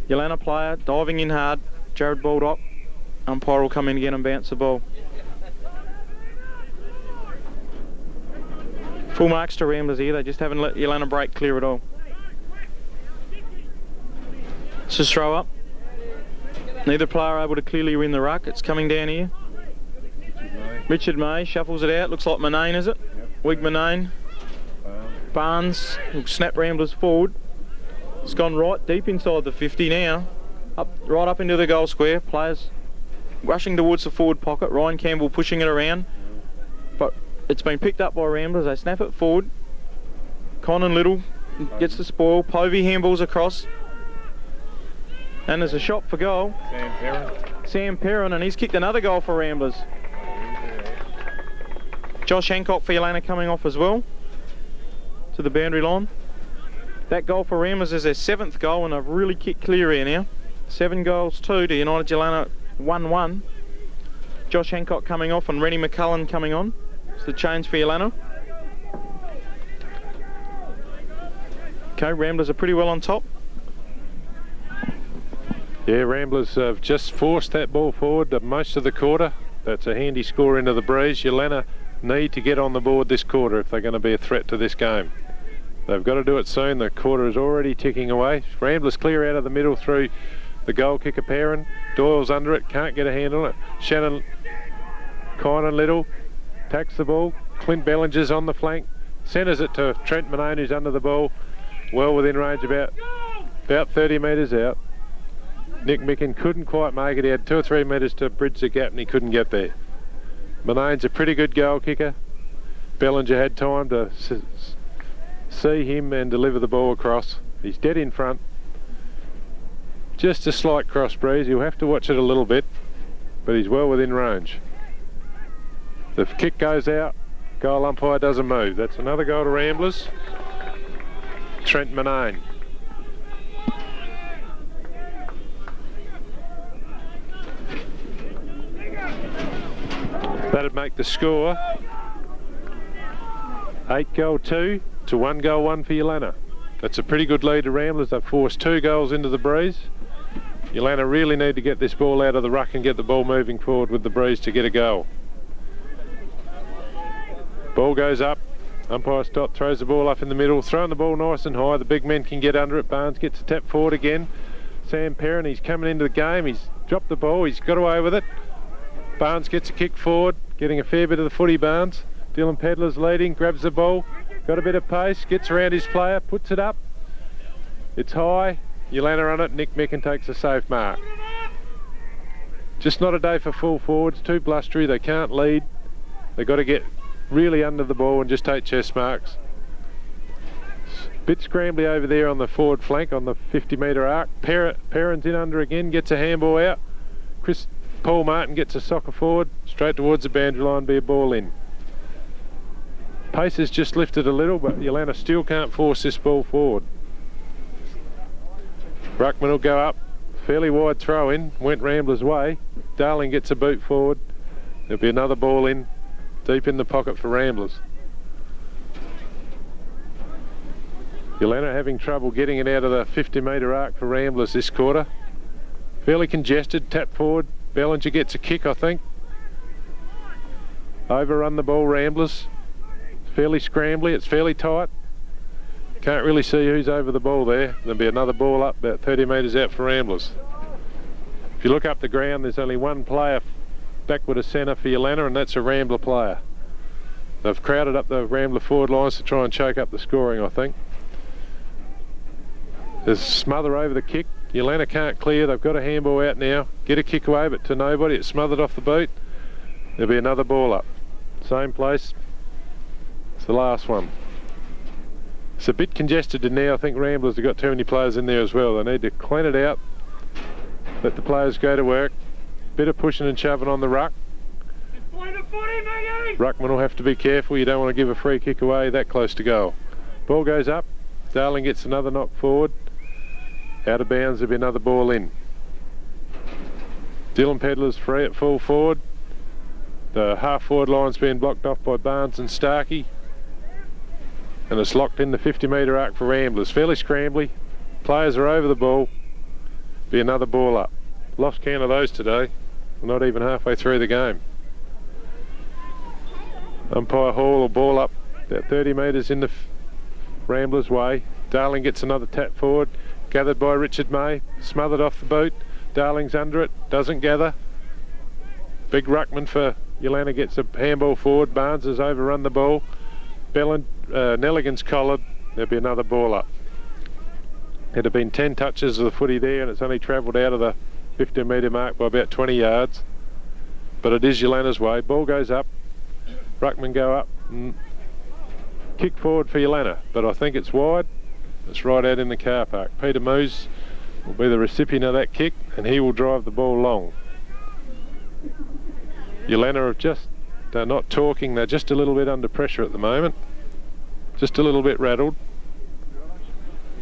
Yeelanna player diving in hard. Jared Baldock. Umpire will come in again and bounce the ball. Full marks to Ramblers here. They just haven't let Yeelanna break clear at all. It's a throw up. Neither player able to clearly win the ruck. It's coming down here. Richard May shuffles it out. Looks like Manane, is it? Yep. Wig Manane. Barnes will snap Ramblers forward. It's gone right deep inside the 50 now. Right up into the goal square. Players rushing towards the forward pocket. Ryan Campbell pushing it around. But it's been picked up by Ramblers. They snap it forward. Conan Little gets the spoil. Povey handballs across. And there's a shot for goal. Sam Perrin, and he's kicked another goal for Ramblers. Josh Hancock for Yeelanna coming off as well to the boundary line. That goal for Ramblers is their 7th goal, and they've really kicked clear here now. 7 goals, 2 to United Yeelanna, 1-1. Josh Hancock coming off and Rennie McCullen coming on. It's the change for Yeelanna. Okay, Ramblers are pretty well on top. Yeah, Ramblers have just forced that ball forward most of the quarter. That's a handy score into the breeze. Yeelanna need to get on the board this quarter if they're going to be a threat to this game. They've got to do it soon. The quarter is already ticking away. Ramblers clear out of the middle through the goal kicker Perrin. Doyle's under it, can't get a hand on it. Shannon Conan Little tacks the ball. Clint Bellinger's on the flank. Centres it to Trent Manone, who's under the ball. Well within range, about 30 metres out. Nick Micken couldn't quite make it. He had 2 or 3 metres to bridge the gap and he couldn't get there. Manone's a pretty good goal kicker. Bellinger had time to see him and deliver the ball across. He's dead in front. Just a slight cross breeze. You'll have to watch it a little bit, but he's well within range. The kick goes out. Goal umpire doesn't move. That's another goal to Ramblers. Trent Manone. That'd make the score 8-2 to 1-1 for Yeelanna. That's a pretty good lead to Ramblers. They've forced 2 goals into the breeze. Yeelanna really need to get this ball out of the ruck and get the ball moving forward with the breeze to get a goal. Ball goes up. Umpire Stott throws the ball up in the middle, throwing the ball nice and high. The big men can get under it. Barnes gets a tap forward again. Sam Perrin, he's coming into the game. He's dropped the ball. He's got away with it. Barnes gets a kick forward, getting a fair bit of the footy, Barnes. Dylan Pedler's leading, grabs the ball, got a bit of pace, gets around his player, puts it up. It's high, Yeelanna on it, Nick Micken takes a safe mark. Just not a day for full forwards, too blustery, they can't lead. They've got to get really under the ball and just take chest marks. Bit scrambly over there on the forward flank on the 50-metre arc. Perrin's in under again, gets a handball out. Paul Martin gets a soccer forward, straight towards the boundary line, be a ball in. Pace has just lifted a little, but Yeelanna still can't force this ball forward. Ruckman will go up, fairly wide throw in, went Ramblers' way. Darling gets a boot forward. There'll be another ball in, deep in the pocket for Ramblers. Yeelanna having trouble getting it out of the 50-metre arc for Ramblers this quarter. Fairly congested, tap forward. Bellinger gets a kick, I think. Overrun the ball, Ramblers. It's fairly scrambly, it's fairly tight. Can't really see who's over the ball there. There'll be another ball up about 30 metres out for Ramblers. If you look up the ground, there's only one player backward of centre for Yeelanna, and that's a Rambler player. They've crowded up the Rambler forward lines to try and choke up the scoring, I think. There's smother over the kick. Yeelanna can't clear. They've got a handball out now. Get a kick away, but to nobody. It's smothered off the boot. There'll be another ball up. Same place. It's the last one. It's a bit congested in there. I think Ramblers have got too many players in there as well. They need to clean it out. Let the players go to work. Bit of pushing and shoving on the ruck. Ruckman will have to be careful. You don't want to give a free kick away that close to goal. Ball goes up. Darling gets another knock forward. Out of bounds, there'll be another ball in. Dylan Pedlar's free at full forward. The half forward line's been blocked off by Barnes and Starkey. And it's locked in the 50-metre arc for Ramblers. Fairly scrambly. Players are over the ball. Be another ball up. Lost count of those today. We're not even halfway through the game. Umpire Hall will ball up about 30 metres in the Ramblers' way. Darling gets another tap forward. Gathered by Richard May, smothered off the boot. Darling's under it, doesn't gather. Big ruckman for Yeelanna gets a handball forward. Barnes has overrun the ball. Nelligan's collared. There'll be another ball up. It'd have been 10 touches of the footy there, and it's only travelled out of the 15-metre mark by about 20 yards. But it is Yeelanna's way. Ball goes up. Ruckman go up. Kick forward for Yeelanna, but I think it's wide. It's right out in the car park. Peter Moose will be the recipient of that kick, and he will drive the ball long. Yeelanna have just, they're not talking, they're just a little bit under pressure at the moment. Just a little bit rattled.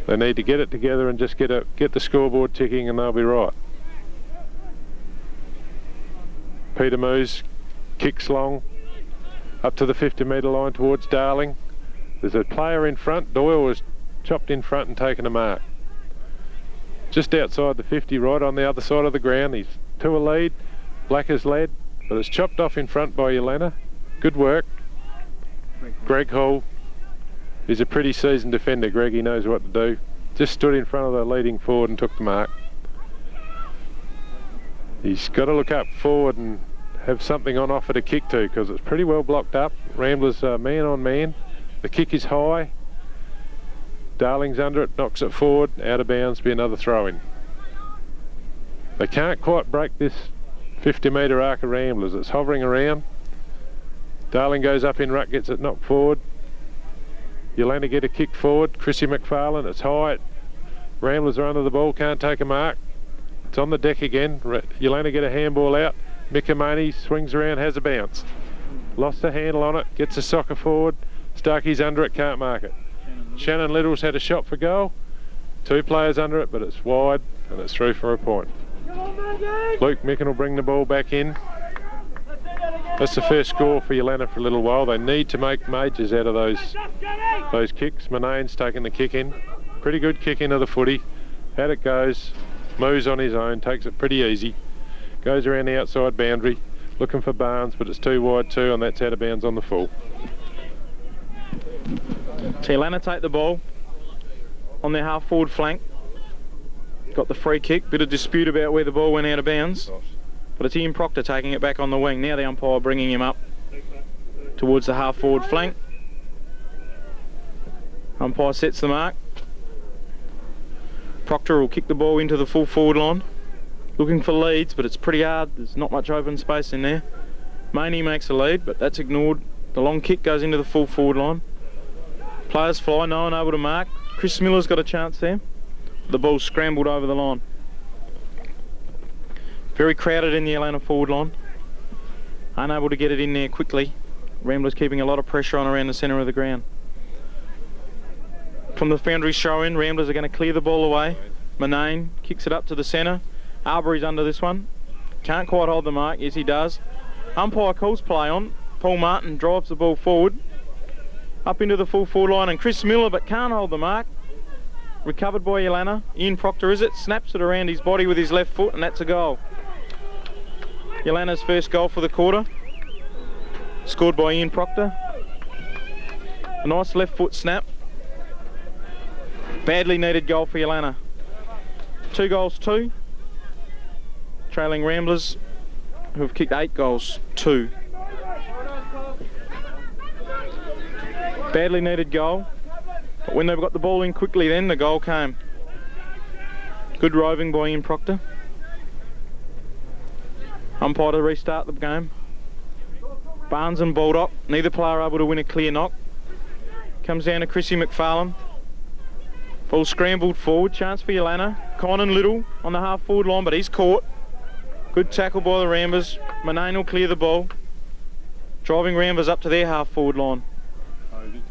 They need to get it together and just get the scoreboard ticking, and they'll be right. Peter Moose kicks long up to the 50-metre line towards Darling. There's a player in front. Doyle was chopped in front and taken a mark. Just outside the 50, right on the other side of the ground. He's to a lead. Black has led, but it's chopped off in front by Yeelanna. Good work. Greg Hall. He's a pretty seasoned defender, Greg. He knows what to do. Just stood in front of the leading forward and took the mark. He's got to look up forward and have something on offer to kick to, because it's pretty well blocked up. Ramblers man on man. The kick is high. Darling's under it, knocks it forward, out of bounds, be another throw-in. They can't quite break this 50-metre arc of Ramblers. It's hovering around. Darling goes up in ruck, gets it knocked forward. Yeelanna get a kick forward. Chrissy McFarlane, it's high. Ramblers are under the ball, can't take a mark. It's on the deck again. Yeelanna get a handball out. Mickamani swings around, has a bounce. Lost the handle on it, gets a soccer forward. Starkey's under it, can't mark it. Shannon Little's had a shot for goal. 2 players under it, but it's wide and it's through for a point. Luke Micken will bring the ball back in. That's the first score for Yeelanna for a little while. They need to make majors out of those kicks. Monane's taking the kick in. Pretty good kick into the footy. Out it goes. Moves on his own, takes it pretty easy. Goes around the outside boundary, looking for Barnes, but it's too wide too, and that's out of bounds on the full. So Yeelanna take the ball on their half forward flank. Got the free kick. Bit of dispute about where the ball went out of bounds. But it's Ian Proctor taking it back on the wing. Now the umpire bringing him up towards the half forward flank. Umpire sets the mark. Proctor will kick the ball into the full forward line. Looking for leads, but it's pretty hard. There's not much open space in there. Maney makes a lead, but that's ignored. The long kick goes into the full forward line. Players fly, no one able to mark. Chris Miller's got a chance there. The ball scrambled over the line. Very crowded in the Yeelanna forward line. Unable to get it in there quickly. Ramblers keeping a lot of pressure on around the centre of the ground. From the Foundry throw-in, Ramblers are going to clear the ball away. Manane kicks it up to the centre. Arbery's under this one. Can't quite hold the mark. Yes, he does. Umpire calls play on. Paul Martin drives the ball forward. Up into the full forward line, and Chris Miller, but can't hold the mark. Recovered by Yeelanna. Ian Proctor is it? Snaps it around his body with his left foot, and that's a goal. Yeelanna's first goal for the quarter. Scored by Ian Proctor. A nice left foot snap. Badly needed goal for Yeelanna. 2 goals, 2. Trailing Ramblers, who have kicked 8 goals, 2. Badly needed goal. But when they've got the ball in quickly then, the goal came. Good roving by Ian Proctor. Umpire to restart the game. Barnes and Baldock, neither player able to win a clear knock. Comes down to Chrissy McFarlane. Ball scrambled forward, chance for Yeelanna. Conan Little on the half forward line, but he's caught. Good tackle by the Ramblers. Manane will clear the ball. Driving Ramblers up to their half forward line.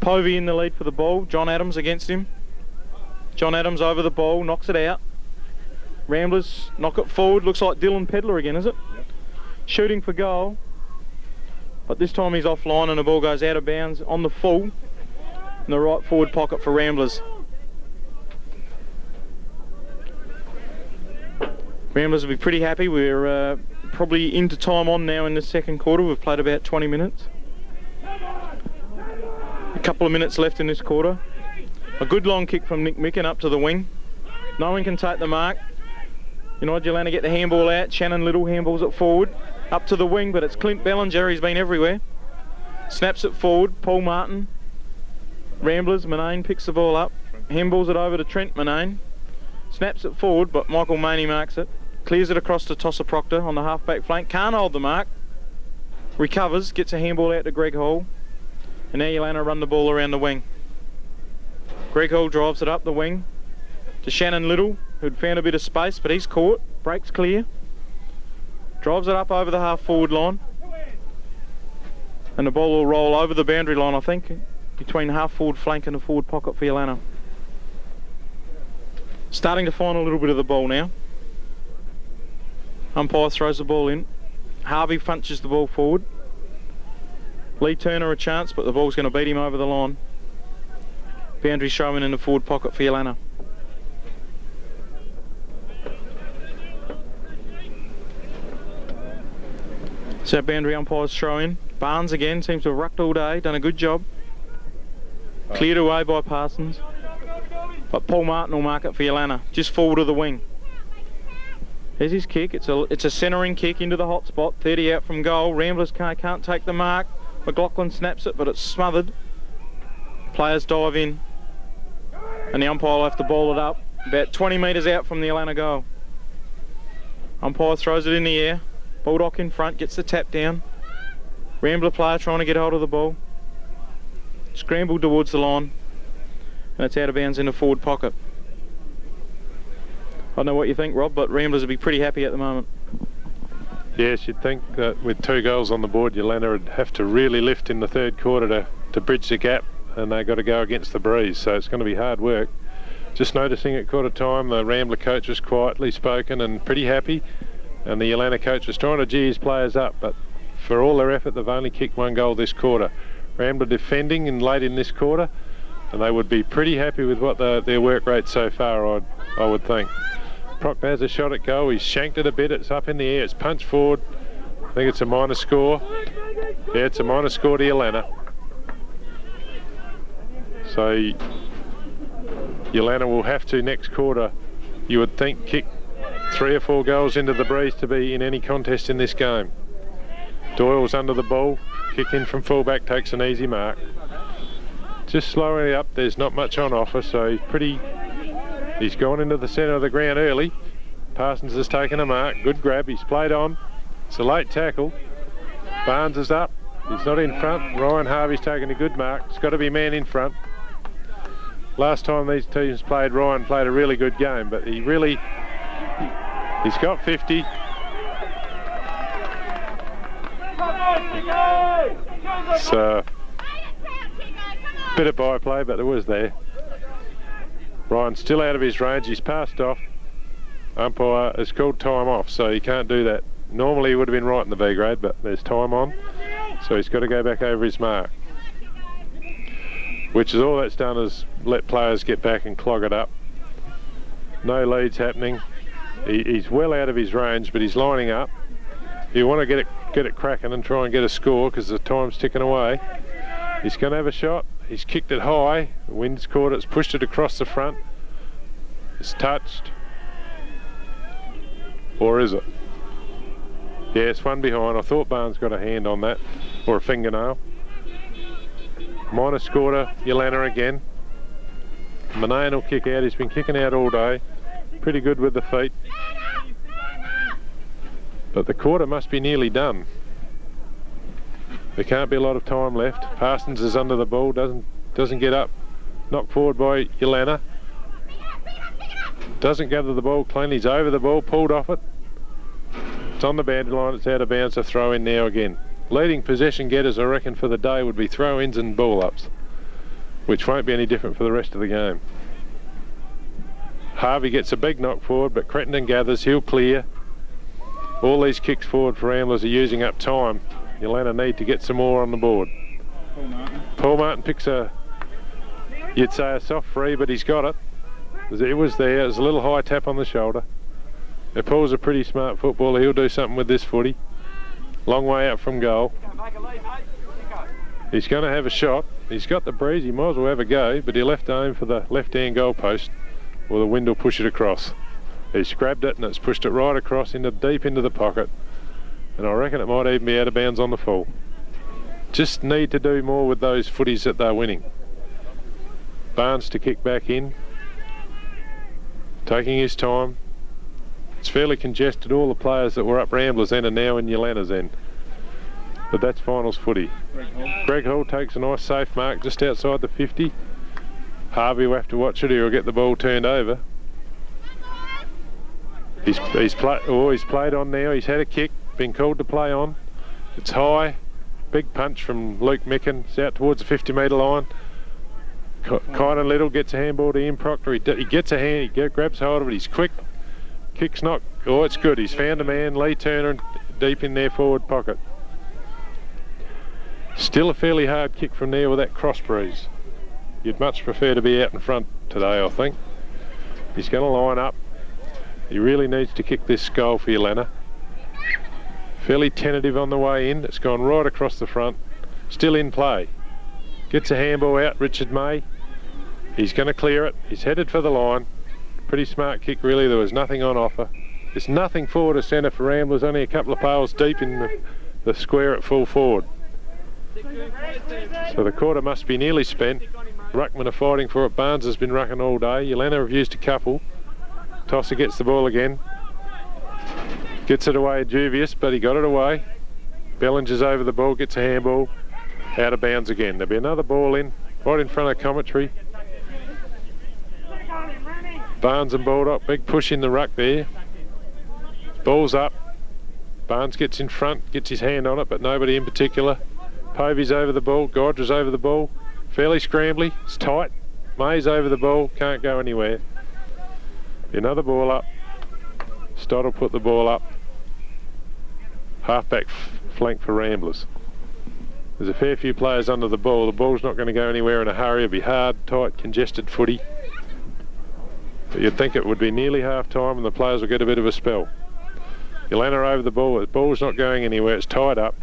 Povey in the lead for the ball. John Adams against him. John Adams over the ball, knocks it out. Ramblers knock it forward. Looks like Dylan Pedler again, is it? Yep. Shooting for goal. But this time he's offline and the ball goes out of bounds on the full in the right forward pocket for Ramblers. Ramblers will be pretty happy. We're probably into time on now in the second quarter. We've played about 20 minutes. A couple of minutes left in this quarter. A good long kick from Nick Micken up to the wing. No one can take the mark. United Yeelanna get the handball out. Shannon Little handballs it forward. Up to the wing, but it's Clint Bellinger. He's been everywhere. Snaps it forward. Paul Martin. Ramblers. Manane picks the ball up. Handballs it over to Trent Manane. Snaps it forward, but Michael Maney marks it. Clears it across to Tosser Proctor on the half-back flank. Can't hold the mark. Recovers. Gets a handball out to Greg Hall. And now Yeelanna run the ball around the wing. Greg Hall drives it up the wing to Shannon Little, who'd found a bit of space, but he's caught. Breaks clear. Drives it up over the half-forward line. And the ball will roll over the boundary line, I think, between half-forward flank and the forward pocket for Yeelanna. Starting to find a little bit of the ball now. Umpire throws the ball in. Harvey punches the ball forward. Lee Turner a chance, but the ball's going to beat him over the line. Boundary showing in the forward pocket for Yeelanna. So boundary umpires throw in. Barnes again seems to have rucked all day, done a good job. Cleared away by Parsons. But Paul Martin will mark it for Yeelanna, just forward of the wing. There's his kick. It's a centering kick into the hot spot. 30 out from goal. Ramblers can't take the mark. McLaughlin snaps it, but it's smothered. Players dive in. And the umpire will have to ball it up. About 20 metres out from the Yeelanna goal. Umpire throws it in the air. Baldock in front, gets the tap down. Rambler player trying to get hold of the ball. Scrambled towards the line. And it's out of bounds in the forward pocket. I don't know what you think, Rob, but Ramblers will be pretty happy at the moment. Yes, you'd think that with 2 goals on the board, Yeelanna would have to really lift in the third quarter to bridge the gap, and they've got to go against the breeze, so it's going to be hard work. Just noticing at quarter time, the Rambler coach was quietly spoken and pretty happy, and the Yeelanna coach was trying to gee his players up, but for all their effort, they've only kicked 1 goal this quarter. Rambler defending in late in this quarter, and they would be pretty happy with what their work rate so far, I would think. Proctor has a shot at goal. He's shanked it a bit. It's up in the air. It's punched forward. I think it's a minor score. Yeah, it's a minor score to Yeelanna. So Yeelanna will have to next quarter, you would think, kick 3 or 4 goals into the breeze to be in any contest in this game. Doyle's under the ball. Kick in from fullback, takes an easy mark. Just slowing up. There's not much on offer, so he's gone into the centre of the ground early. Parsons has taken a mark. Good grab. He's played on. It's a late tackle. Barnes is up. He's not in front. Ryan Harvey's taken a good mark. It's got to be man in front. last time these teams played, Ryan played a really good game, but he's got 50. So, bit of byplay, but it was there. Ryan's still out of his range. He's passed off. Umpire has called time off, so he can't do that. Normally he would have been right in the B grade, but there's time on, so he's got to go back over his mark. Which is all that's done is let players get back and clog it up. No leads happening. He's well out of his range, but he's lining up. You want to get it cracking and try and get a score because the time's ticking away. He's going to have a shot. He's kicked it high. The wind's caught it. It's pushed it across the front. It's touched. Or is it? Yeah, it's one behind. I thought Barnes got a hand on that, or a fingernail. Minor scorer, Yeelanna again. Manane will kick out. He's been kicking out all day. Pretty good with the feet. But the quarter must be nearly done. There can't be a lot of time left. Parsons is under the ball, doesn't get up. Knocked forward by Yeelanna. Doesn't gather the ball clean. He's over the ball, pulled off it. It's on the boundary line. It's out of bounds. A throw in now again. Leading possession getters, I reckon, for the day would be throw-ins and ball-ups, which won't be any different for the rest of the game. Harvey gets a big knock forward, but Crittenden gathers. He'll clear. All these kicks forward for Ramblers are using up time. Yeelanna need to get some more on the board. Paul Martin picks you'd say a soft free, but he's got it. It was there. It was a little high tap on the shoulder. Now Paul's a pretty smart footballer. He'll do something with this footy. Long way out from goal. He's going to have a shot. He's got the breeze. He might as well have a go, but he left aim for the left-hand goal post, or the wind will push it across. He's grabbed it and it's pushed it right across deep into the pocket. And I reckon it might even be out of bounds on the full. Just need to do more with those footies that they're winning. Barnes to kick back in. Taking his time. It's fairly congested. All the players that were up Ramblers' end are now in Yeelanna's end. But that's finals footy. Greg Hall takes a nice safe mark just outside the 50. Harvey will have to watch it or he'll get the ball turned over. He's played on now. He's had a kick. Been called to play on. It's high. Big punch from Luke Micken. It's out towards the 50-metre line. Kynan Little gets a handball to Ian Proctor. He gets a hand. He grabs hold of it. He's quick. Kick's not. Oh, it's good. He's found a man. Lee Turner deep in their forward pocket. Still a fairly hard kick from there with that cross breeze. You'd much prefer to be out in front today, I think. He's going to line up. He really needs to kick this goal for Yeelanna. Fairly tentative on the way in. It's gone right across the front. Still in play. Gets a handball out, Richard May. He's going to clear it. He's headed for the line. Pretty smart kick, really. There was nothing on offer. There's nothing forward of centre for Ramblers. Only a couple of pails deep in the square at full forward. So the quarter must be nearly spent. Ruckman are fighting for it. Barnes has been rucking all day. Yeelanna have used a couple. Tosser gets the ball again. Gets it away, dubious, but he got it away. Bellinger's over the ball, gets a handball. Out of bounds again. There'll be another ball in, right in front of commentary. Barnes and Baldock, big push in the ruck there. Ball's up. Barnes gets in front, gets his hand on it, but nobody in particular. Povey's over the ball, Godre's over the ball. Fairly scrambly, it's tight. May's over the ball, can't go anywhere. Another ball up. Stott will put the ball up. Halfback flank for Ramblers. There's a fair few players under the ball. The ball's not going to go anywhere in a hurry. It'll be hard, tight, congested footy. But you'd think it would be nearly half time and the players will get a bit of a spell. Yeelanna over the ball. The ball's not going anywhere. It's tied up.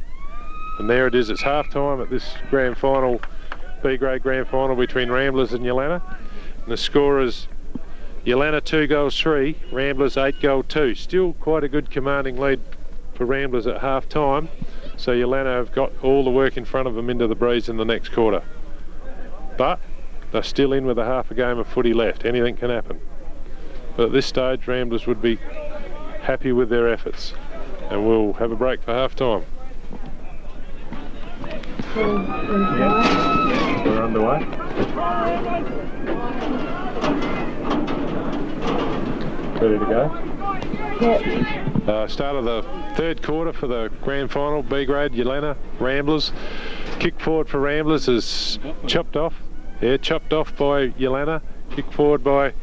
And there it is. It's half time at this grand final, B-grade grand final between Ramblers and Yeelanna. And the score is Yeelanna 2 goals 3, Ramblers 8 goal 2. Still quite a good commanding lead for Ramblers at half time. So Yeelanna have got all the work in front of them into the breeze in the next quarter. But they're still in with a half a game of footy left. Anything can happen. But at this stage, Ramblers would be happy with their efforts. And we'll have a break for half time. We're underway. Ready to go? Start of the third quarter for the grand final. B grade, Yeelanna, Ramblers. Kick forward for Ramblers is chopped off. Yeah, chopped off by Yeelanna. Kick forward by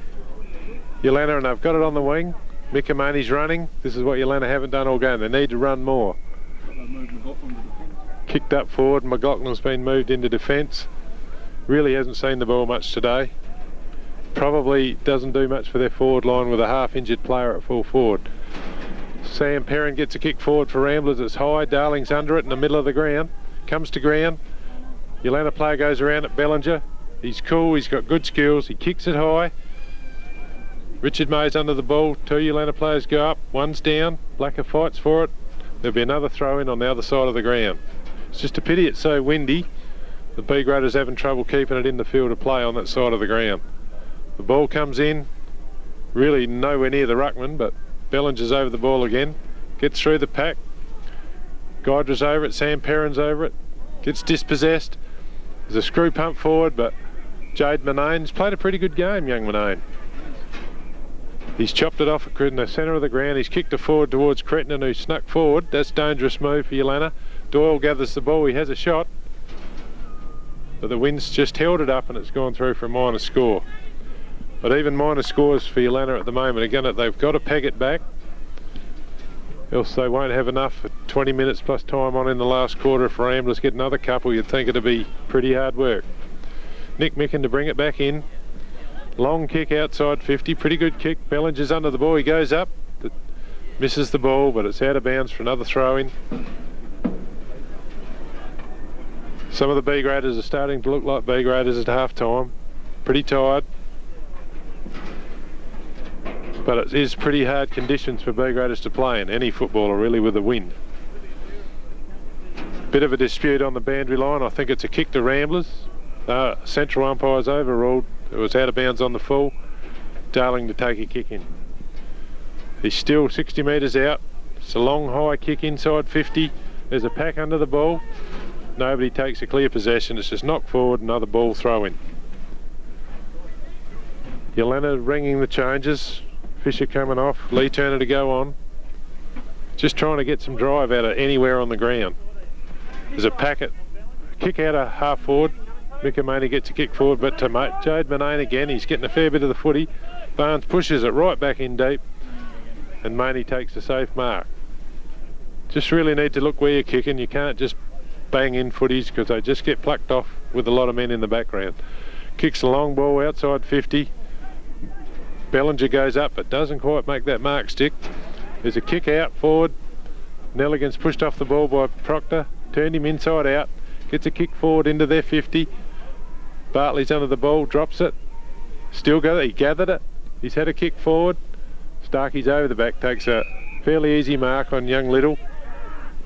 Yeelanna, and they've got it on the wing. Mikamani's running. This is what Yeelanna haven't done all game. They need to run more. Kicked up forward. McLaughlin's been moved into defence. Really hasn't seen the ball much today. Probably doesn't do much for their forward line with a half-injured player at full forward. Sam Perrin gets a kick forward for Ramblers. It's high. Darling's under it in the middle of the ground. Comes to ground. Yeelanna player goes around at Bellinger. He's cool. He's got good skills. He kicks it high. Richard May's under the ball. Two Yeelanna players go up. One's down. Blacker fights for it. There'll be another throw in on the other side of the ground. It's just a pity it's so windy. The B graders having trouble keeping it in the field of play on that side of the ground. The ball comes in. Really nowhere near the ruckman, but Bellinger's over the ball again. Gets through the pack. Gydra's over it. Sam Perrin's over it. Gets dispossessed. There's a screw pump forward, but Jade Monane's played a pretty good game, young Monane. He's chopped it off in the centre of the ground. He's kicked it forward towards Crittenden, who snuck forward. That's a dangerous move for Yeelanna. Doyle gathers the ball. He has a shot. But the wind's just held it up and it's gone through for a minor score. But even minor scores for Yeelanna at the moment. Again, they've got to peg it back. Else they won't have enough for 20 minutes plus time on in the last quarter. If Ramblers get another couple, you'd think it'd be pretty hard work. Nick Micken to bring it back in. Long kick outside 50, pretty good kick. Bellinger's under the ball, he goes up, misses the ball, but it's out of bounds for another throw-in. Some of the B graders are starting to look like B graders at half-time. Pretty tired. But it is pretty hard conditions for B graders to play in, any footballer really, with the wind. Bit of a dispute on the boundary line. I think it's a kick to Ramblers. Central umpire's overruled. It was out of bounds on the full. Darling to take a kick in. He's still 60 metres out. It's a long high kick inside 50. There's a pack under the ball. Nobody takes a clear possession. It's just knocked forward, another ball throw in. Yeelanna ringing the changes. Fisher coming off. Lee Turner to go on. Just trying to get some drive out of anywhere on the ground. There's a packet. Kick out of half forward. Mikamani gets a kick forward, but to Jade Monane again. He's getting a fair bit of the footy. Barnes pushes it right back in deep, and Maney takes a safe mark. Just really need to look where you're kicking. You can't just bang in footies because they just get plucked off with a lot of men in the background. Kicks a long ball outside 50. Bellinger goes up but doesn't quite make that mark stick. There's a kick out forward. Nelligan's pushed off the ball by Proctor. Turned him inside out. Gets a kick forward into their 50. Bartley's under the ball, drops it. Still got it, he gathered it. He's had a kick forward. Starkey's over the back, takes a fairly easy mark on young Little.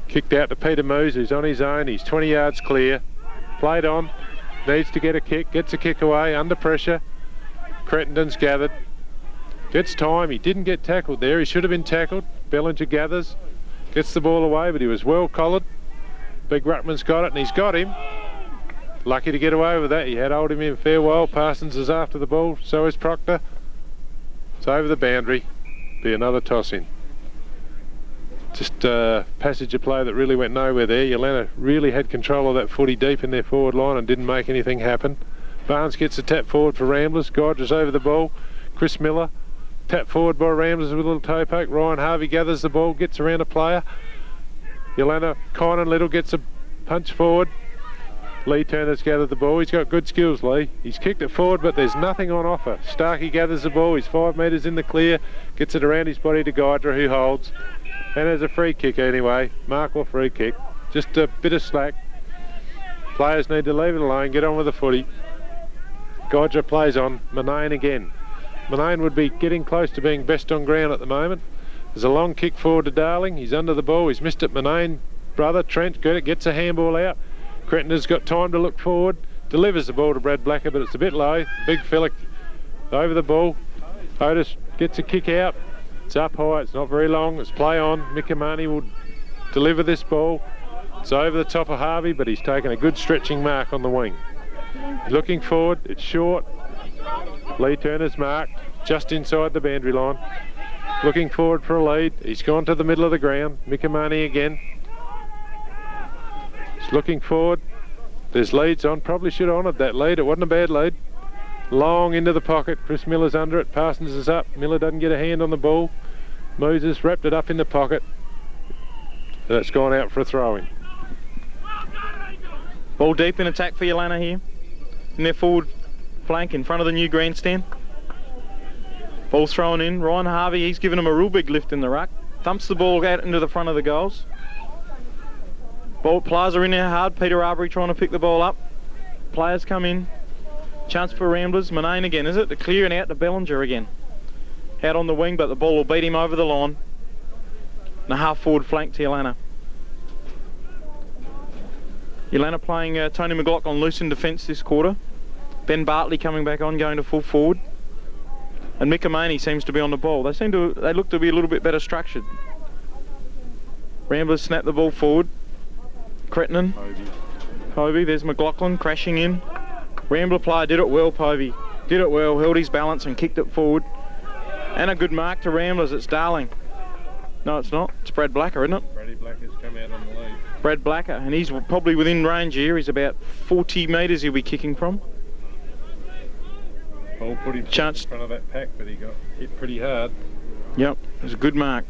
Kicked out to Peter Moose, who's on his own. He's 20 yards clear. Played on, needs to get a kick, gets a kick away, under pressure. Crettenden's gathered. Gets time, he didn't get tackled there. He should have been tackled. Bellinger gathers, gets the ball away, but he was well collared. Big Ruckman's got it, and he's got him. Lucky to get away with that. He had hold him in fair while. Parsons is after the ball, so is Proctor. It's over the boundary. Be another toss in. Just a passage of play that really went nowhere there. Yeelanna really had control of that footy deep in their forward line and didn't make anything happen. Barnes gets a tap forward for Ramblers. Gydra's over the ball. Chris Miller. Tap forward by Ramblers with a little toe poke. Ryan Harvey gathers the ball, gets around a player. Yeelanna, Conan Little gets a punch forward. Lee Turner's gathered the ball. He's got good skills, Lee. He's kicked it forward, but there's nothing on offer. Starkey gathers the ball. He's 5 metres in the clear. Gets it around his body to Gydra, who holds. And there's a free kick anyway. Mark or free kick. Just a bit of slack. Players need to leave it alone, get on with the footy. Gydra plays on. Monane again. Monane would be getting close to being best on ground at the moment. There's a long kick forward to Darling. He's under the ball. He's missed it. Monane, brother, Trent, got it, gets a handball out. Crettenden's got time to look forward. Delivers the ball to Brad Blacker, but it's a bit low. Big fella over the ball. Otis gets a kick out. It's up high. It's not very long. It's play on. Mikamani will deliver this ball. It's over the top of Harvey, but he's taken a good stretching mark on the wing. Looking forward. It's short. Lee Turner's marked just inside the boundary line. looking forward for a lead. He's gone to the middle of the ground. Mikamani again. He's looking forward. There's leads on. Probably should have honoured that lead. It wasn't a bad lead. Long into the pocket. Chris Miller's under it. Parsons is up. Miller doesn't get a hand on the ball. Moses wrapped it up in the pocket. It's gone out for a throw-in. Ball deep in attack for Yeelanna here. In their forward flank in front of the new grandstand. Ball thrown in. Ryan Harvey, he's given him a real big lift in the ruck. Thumps the ball out into the front of the goals. Ball Plaza in there hard. Peter Arbery trying to pick the ball up. Players come in. Chance for Ramblers. Manane again, is it? To clear and out to Bellinger again. Out on the wing, but the ball will beat him over the line. And a half forward flank to Yeelanna. Yeelanna playing Tony McLaughlin loose in defence this quarter. Ben Bartley coming back on, going to full forward. And Mikamani seems to be on the ball. They look to be a little bit better structured. Ramblers snap the ball forward. Cretton. Povey, there's McLaughlin crashing in. Rambler player did it well, Povey. Did it well, held his balance and kicked it forward. And a good mark to Ramblers, it's Darling. No, it's not. It's Brad Blacker, isn't it? Brady Blacker's come out on the lead. Brad Blacker, and he's probably within range here. He's about 40 metres he'll be kicking from. Ball put him in front of that pack, but he got hit pretty hard. Yep, it was a good mark.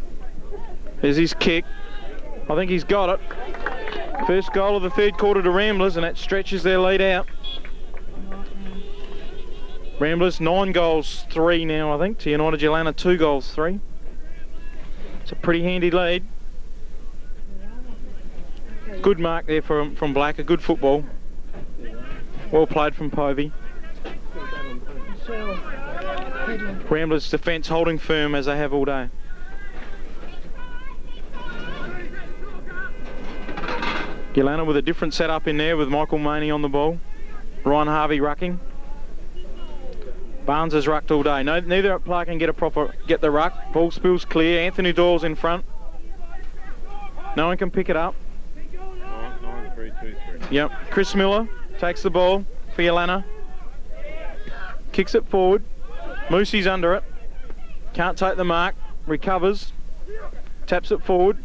There's his kick. I think he's got it. First goal of the third quarter to Ramblers, and that stretches their lead out. Ramblers 9 goals 3 now, I think, to United Yeelanna 2 goals 3. It's a pretty handy lead. Good mark there from Blacker, good football. Well played from Povey. Ramblers defence holding firm as they have all day. Yeelanna with a different setup in there with Michael Maney on the ball. Ryan Harvey rucking. Barnes has rucked all day. Neither player can get the ruck. Ball spills clear. Anthony Doyle's in front. No one can pick it up. 9-3-2-3. Yep. Chris Miller takes the ball for Yeelanna. Kicks it forward. Moosey's under it. Can't take the mark. Recovers. Taps it forward.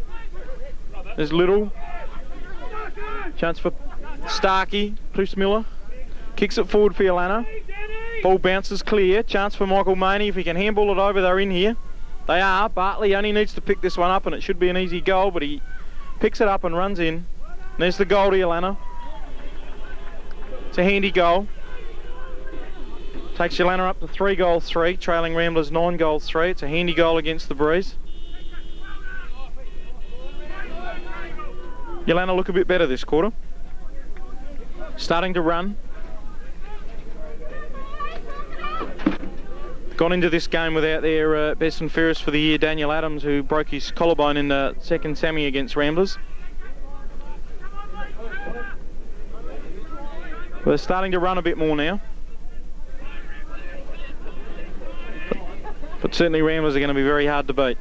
There's Little. Chance for Starkey. Chris Miller. Kicks it forward for Yeelanna. Ball bounces clear. Chance for Michael Maney. If he can handball it over, they're in here. They are. Bartley only needs to pick this one up and it should be an easy goal, but he picks it up and runs in. And there's the goal to Yeelanna. It's a handy goal. Takes Yeelanna up to 3 goals 3, trailing Ramblers 9 goals 3. It's a handy goal against the Breeze. Yeelanna look a bit better this quarter. Starting to run. Gone into this game without their best and fairest for the year, Daniel Adams, who broke his collarbone in the second semi against Ramblers. They're starting to run a bit more now. But certainly Ramblers are going to be very hard to beat.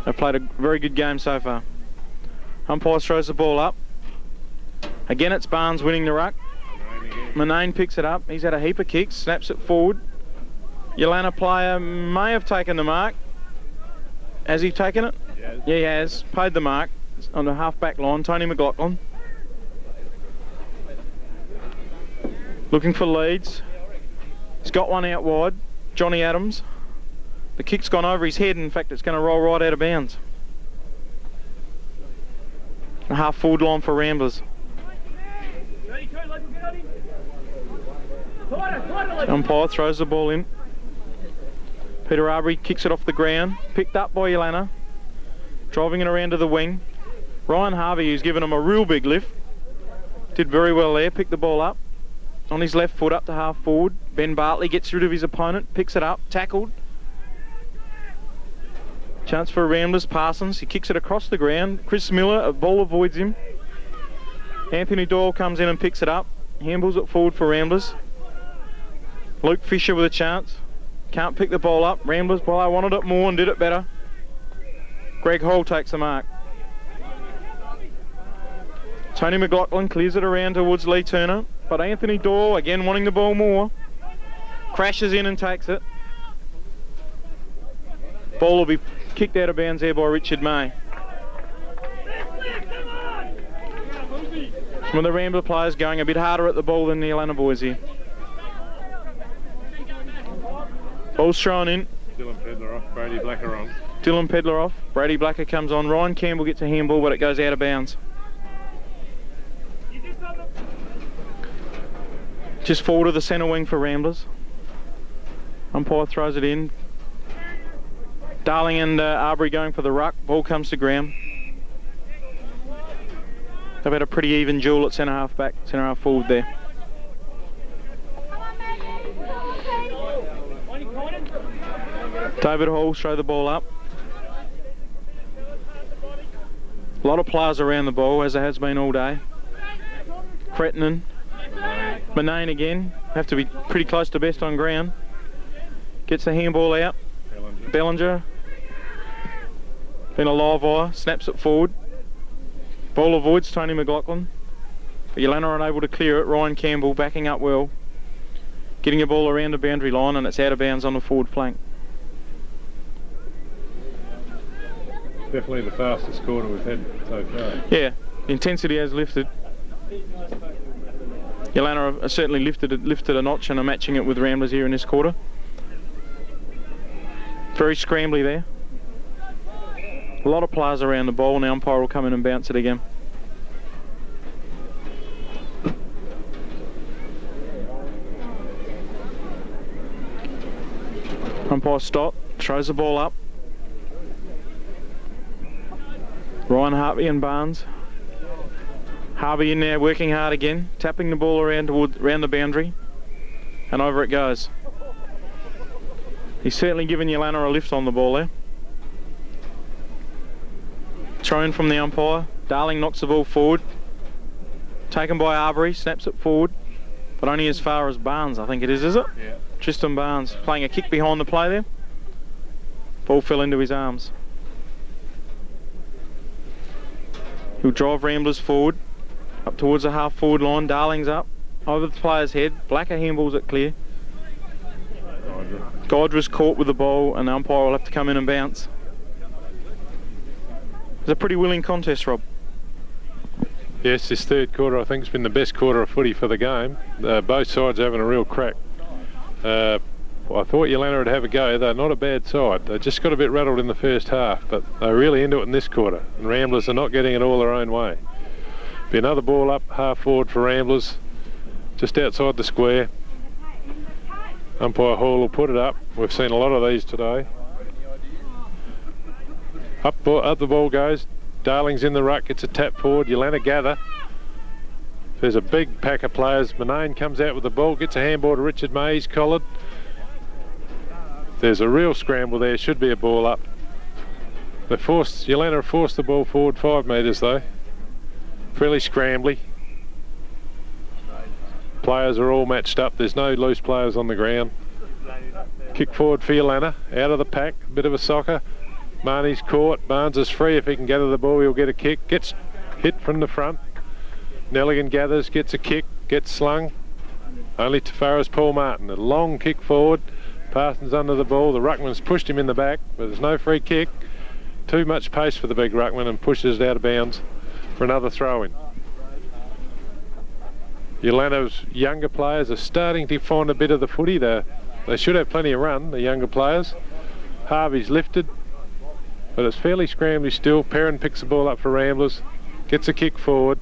They've played a very good game so far. Umpire throws the ball up. Again, it's Barnes winning the ruck. Manane picks it up. He's had a heap of kicks, snaps it forward. Yeelanna player may have taken the mark. Has he taken it? Yes. Yeah, he has. Paid the mark on the half-back line. Tony McLaughlin. Looking for leads. He's got one out wide. Johnny Adams. The kick's gone over his head. In fact, it's going to roll right out of bounds. A half-forward line for Ramblers. Umpire throws the ball in. Peter Arbery kicks it off the ground. Picked up by Yeelanna. Driving it around to the wing. Ryan Harvey, who's given him a real big lift. Did very well there. Picked the ball up. On his left foot up to half forward. Ben Bartley gets rid of his opponent. Picks it up. Tackled. Chance for Ramblers. Parsons. He kicks it across the ground. Chris Miller, a ball avoids him. Anthony Doyle comes in and picks it up. Handballs it forward for Ramblers. Luke Fisher with a chance. Can't pick the ball up. Ramblers, well, I wanted it more and did it better. Greg Hall takes the mark. Tony McLaughlin clears it around towards Lee Turner. But Anthony Doyle, again wanting the ball more. Crashes in and takes it. Ball will be kicked out of bounds there by Richard May. Some of the Rambler players going a bit harder at the ball than the Yeelanna boys here. Ball's thrown in. Dylan Pedler off, Brady Blacker on. Dylan Pedler off, Brady Blacker comes on. Ryan Campbell gets a handball, but it goes out of bounds. Just forward of the centre wing for Ramblers. Umpire throws it in. Darling and Arbery going for the ruck. Ball comes to ground. They've had a pretty even duel at centre half back, centre half forward there. David Hall throw the ball up. A lot of players around the ball, as there has been all day. Cretton, Manane again, have to be pretty close to best on ground. Gets the handball out. Bellinger. Been a live wire, snaps it forward. Ball avoids Tony McLaughlin. But Yeelanna unable to clear it. Ryan Campbell backing up well. Getting a ball around the boundary line, and it's out of bounds on the forward flank. Definitely the fastest quarter we've had so far. Yeah, the intensity has lifted. Yeelanna have certainly lifted a notch and are matching it with Ramblers here in this quarter. Very scrambly there. A lot of players around the ball, and the umpire will come in and bounce it again. Umpire Stott throws the ball up. Ryan Harvey and Barnes. Harvey in there working hard again, tapping the ball around the boundary, and over it goes. He's certainly given Yeelanna a lift on the ball there. Thrown from the umpire. Darling knocks the ball forward. Taken by Arbery, snaps it forward, but only as far as Barnes, I think it is it? Yeah. Tristan Barnes playing a kick behind the play there. Ball fell into his arms. He'll drive Ramblers forward, up towards the half forward line. Darling's up, over the player's head. Blacker handballs it clear. Godra's caught with the ball, and the umpire will have to come in and bounce. It's a pretty willing contest, Rob. Yes, this third quarter I think has been the best quarter of footy for the game. Both sides are having a real crack. I thought Yeelanna would have a go. They're not a bad side. They just got a bit rattled in the first half, but they're really into it in this quarter. And Ramblers are not getting it all their own way. Be another ball up, half forward for Ramblers, just outside the square. Umpire Hall will put it up. We've seen a lot of these today. Up the ball goes. Darling's in the ruck, gets a tap forward. Yeelanna gather. There's a big pack of players. Manane comes out with the ball, gets a handball to Richard May. He's collared. There's a real scramble there. Should be a ball up. Yeelanna forced the ball forward 5 metres though. Fairly scrambly. Players are all matched up. There's no loose players on the ground. Kick forward for Yeelanna. Out of the pack. A bit of a soccer. Marnie's caught. Barnes is free. If he can gather the ball, he'll get a kick. Gets hit from the front. Nelligan gathers, gets a kick, gets slung. Only to far as Paul Martin. A long kick forward. Parsons under the ball. The ruckman's pushed him in the back, but there's no free kick. Too much pace for the big ruckman and pushes it out of bounds for another throw-in. Yeelanna's younger players are starting to find a bit of the footy. They should have plenty of run, the younger players. Harvey's lifted, but it's fairly scrambly still. Perrin picks the ball up for Ramblers, gets a kick forward,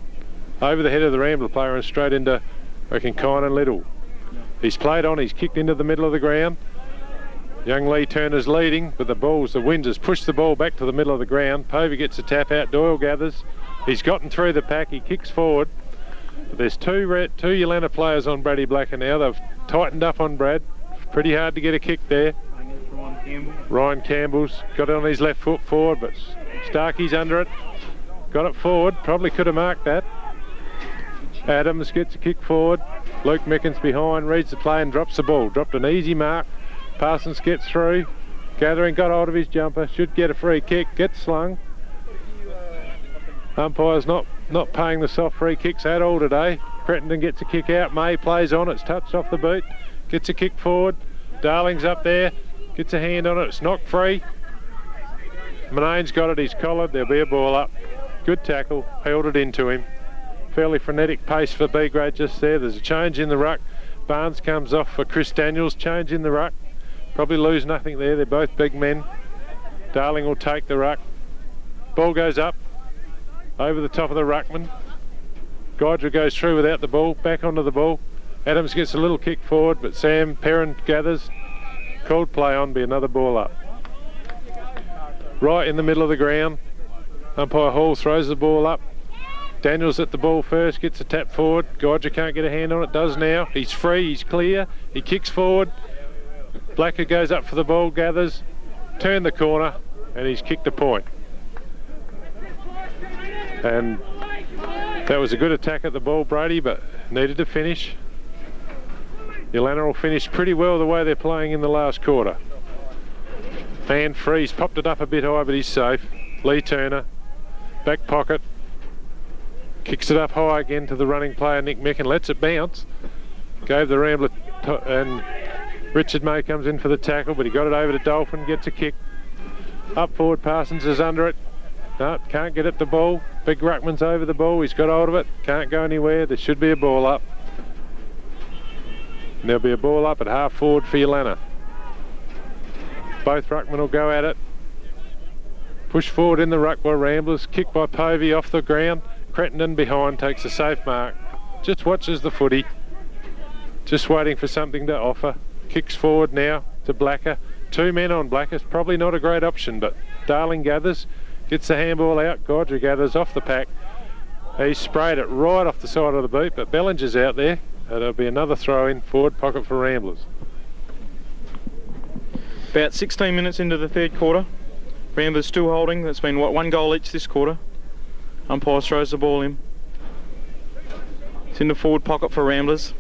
over the head of the Rambler player and straight into, I reckon, Kynan Little. He's played on, he's kicked into the middle of the ground. Young Lee Turner's leading, but the winds has pushed the ball back to the middle of the ground. Povey gets a tap out, Doyle gathers. He's gotten through the pack, he kicks forward. But there's two Yeelanna players on Brady Blacker now. They've tightened up on Brad. Pretty hard to get a kick there. Ryan Campbell's got it on his left foot forward, but Starkey's under it. Got it forward, probably could have marked that. Adams gets a kick forward. Luke Mickens behind, reads the play and drops the ball. Dropped an easy mark. Parsons gets through. Gathering got hold of his jumper. Should get a free kick. Gets slung. Umpire's not paying the soft free kicks at all today. Crittenden gets a kick out. May plays on. It's touched off the boot. Gets a kick forward. Darling's up there. Gets a hand on it. It's knocked free. Monane's got it, he's collared, there'll be a ball up. Good tackle, held it into him. Fairly frenetic pace for B grade just there. There's a change in the ruck. Barnes comes off for Chris Daniels, change in the ruck. Probably lose nothing there, they're both big men. Darling will take the ruck. Ball goes up, over the top of the ruckman. Godra goes through without the ball, back onto the ball. Adams gets a little kick forward, but Sam Perrin gathers. Called play on, be another ball up. Right in the middle of the ground. Umpire Hall throws the ball up. Daniels at the ball first, gets a tap forward. Godra can't get a hand on it, does now. He's free, he's clear. He kicks forward. Blacker goes up for the ball, gathers. Turned the corner, and he's kicked a point. And that was a good attack at the ball, Brady, but needed to finish. Yeelanna will finish pretty well the way they're playing in the last quarter. Hand freeze, popped it up a bit high, but he's safe. Lee Turner, back pocket. Kicks it up high again to the running player, Nick Mick, and lets it bounce. Gave the Rambler, and Richard May comes in for the tackle, but he got it over to Dolphin, gets a kick. Up forward, Parsons is under it. No, can't get at the ball. Big ruckman's over the ball, he's got hold of it. Can't go anywhere, there should be a ball up. And there'll be a ball up at half forward for Yeelanna. Both ruckmen will go at it. Push forward in the ruck by Ramblers. Kick by Povey off the ground. Crittenden behind takes a safe mark. Just watches the footy. Just waiting for something to offer. Kicks forward now to Blacker. Two men on Blacker. Probably not a great option, but Darling gathers. Gets the handball out. Godra gathers off the pack. He sprayed it right off the side of the boot, but Bellinger's out there. It'll be another throw in forward pocket for Ramblers. About 16 minutes into the third quarter. Ramblers still holding. That's been, what, 1 goal each this quarter. Umpire throws the ball in. It's in the forward pocket for Ramblers.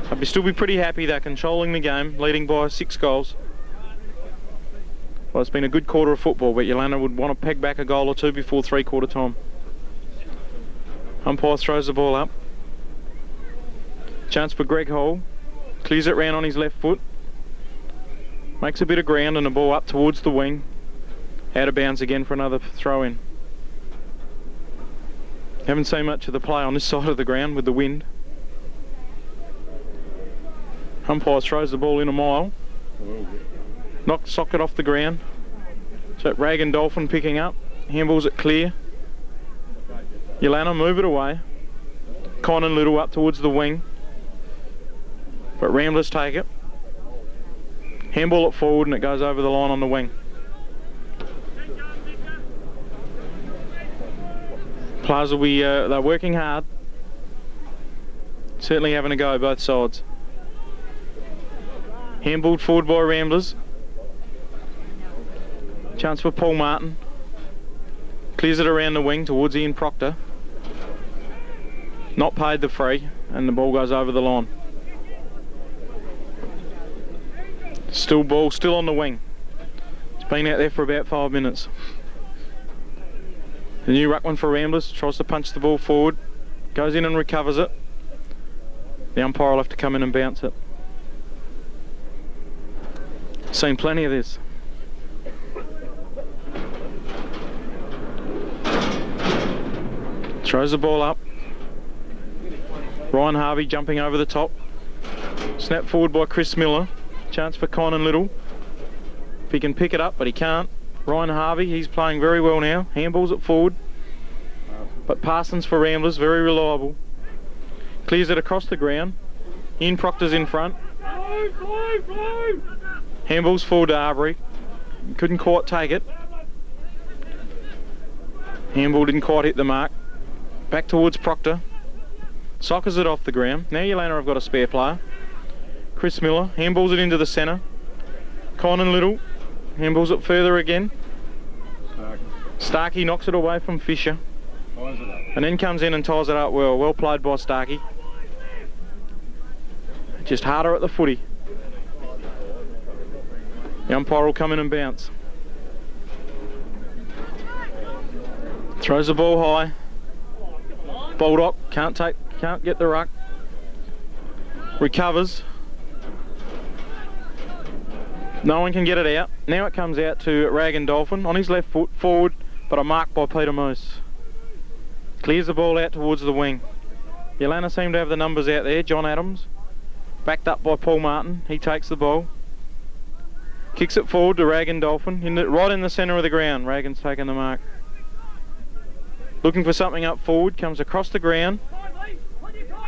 I'd still be pretty happy they're controlling the game, leading by 6 goals. Well, it's been a good quarter of football, but Yeelanna would want to peg back a goal or two before 3-quarter time. Umpire throws the ball up. Chance for Greg Hall. Clears it round on his left foot. Makes a bit of ground and a ball up towards the wing. Out of bounds again for another throw in. Haven't seen much of the play on this side of the ground with the wind. Umpire throws the ball in a mile. Knocks socket off the ground. So Reagan Dolphin picking up. Handballs it clear. Yeelanna move it away. Conan Little up towards the wing. But Ramblers take it. Handball it forward and it goes over the line on the wing. Players will be, they're working hard. Certainly having a go both sides. Handballed forward by Ramblers. Chance for Paul Martin. Clears it around the wing towards Ian Proctor. Not paid the free and the ball goes over the line. Still ball, still on the wing. It's been out there for about 5 minutes. The new ruckman for Ramblers tries to punch the ball forward. Goes in and recovers it. The umpire will have to come in and bounce it. Seen plenty of this. Throws the ball up. Ryan Harvey jumping over the top. Snap forward by Chris Miller. Chance for Conan Little. If he can pick it up, but he can't. Ryan Harvey, he's playing very well now. Handballs it forward. But Parsons for Ramblers, very reliable. Clears it across the ground. Ian Proctor's in front. Handballs forward to Arbery. Couldn't quite take it. Handball didn't quite hit the mark. Back towards Proctor. Sockers it off the ground. Now Yeelanna have got a spare player. Chris Miller handballs it into the centre. Conan Little handballs it further again. Starkey knocks it away from Fisher. And then comes in and ties it up well. Well played by Starkey. Just harder at the footy. The umpire will come in and bounce. Throws the ball high. Baldock can't get the ruck. Recovers. No one can get it out. Now it comes out to Rag and Dolphin on his left foot, forward, but a mark by Peter Moose. Clears the ball out towards the wing. Yeelanna seem to have the numbers out there. John Adams, backed up by Paul Martin. He takes the ball. Kicks it forward to Rag and Dolphin, right in the centre of the ground. Ragan's taken the mark. Looking for something up forward, comes across the ground.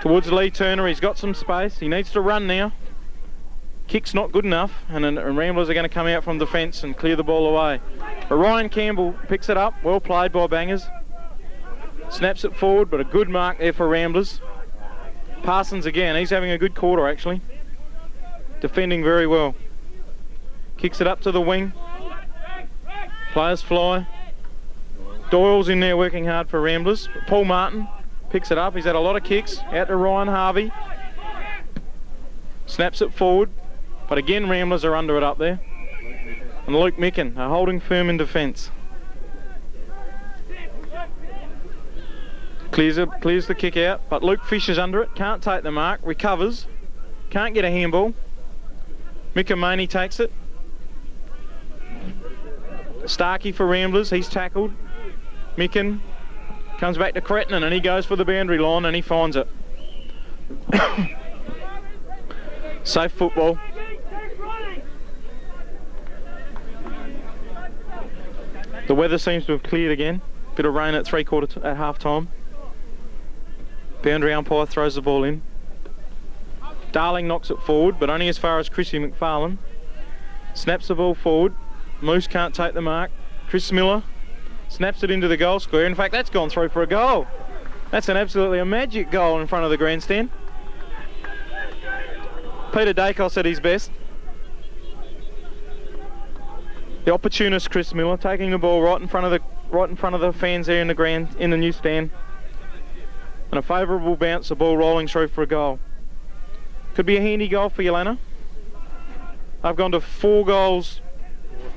Towards Lee Turner, he's got some space. He needs to run now. Kick's not good enough, and Ramblers are going to come out from defence and clear the ball away. But Ryan Campbell picks it up. Well played by Bangers. Snaps it forward, but a good mark there for Ramblers. Parsons again, he's having a good quarter actually. Defending very well. Kicks it up to the wing. Players fly. Doyle's in there working hard for Ramblers. Paul Martin picks it up. He's had a lot of kicks. Out to Ryan Harvey. Snaps it forward. But again, Ramblers are under it up there. And Luke Micken are holding firm in defence. Clears the kick out, but Luke Fish is under it. Can't take the mark. Recovers. Can't get a handball. Mika Maney takes it. Starkey for Ramblers. He's tackled. Micken comes back to Cretton and he goes for the boundary line and he finds it. Safe football. The weather seems to have cleared again. Bit of rain at at half time. Boundary umpire throws the ball in. Darling knocks it forward, but only as far as Chrissy McFarlane. Snaps the ball forward. Moose can't take the mark. Chris Miller snaps it into the goal square. In fact, that's gone through for a goal. That's absolutely a magic goal in front of the grandstand. Peter Dacos at his best. The opportunist Chris Miller taking the ball right in front of the fans there in the new stand. And a favourable bounce, the ball rolling through for a goal. Could be a handy goal for Yeelanna. I've gone to 4 goals,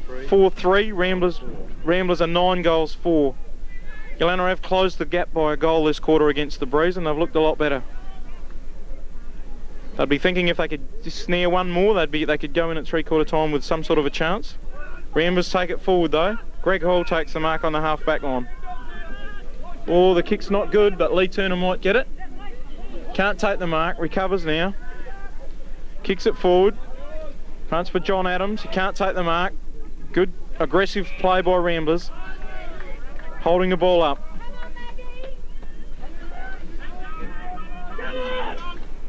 4-3. Ramblers are 9 goals, 4. Yeelanna have closed the gap by a goal this quarter against the Breeze, and they've looked a lot better. They'd be thinking if they could just snare one more, they could go in at 3/4 time with some sort of a chance. Ramblers take it forward though. Greg Hall takes the mark on the half-back line. Oh, the kick's not good, but Lee Turner might get it. Can't take the mark, recovers now. Kicks it forward. Punts for John Adams, he can't take the mark. Good aggressive play by Ramblers. Holding the ball up.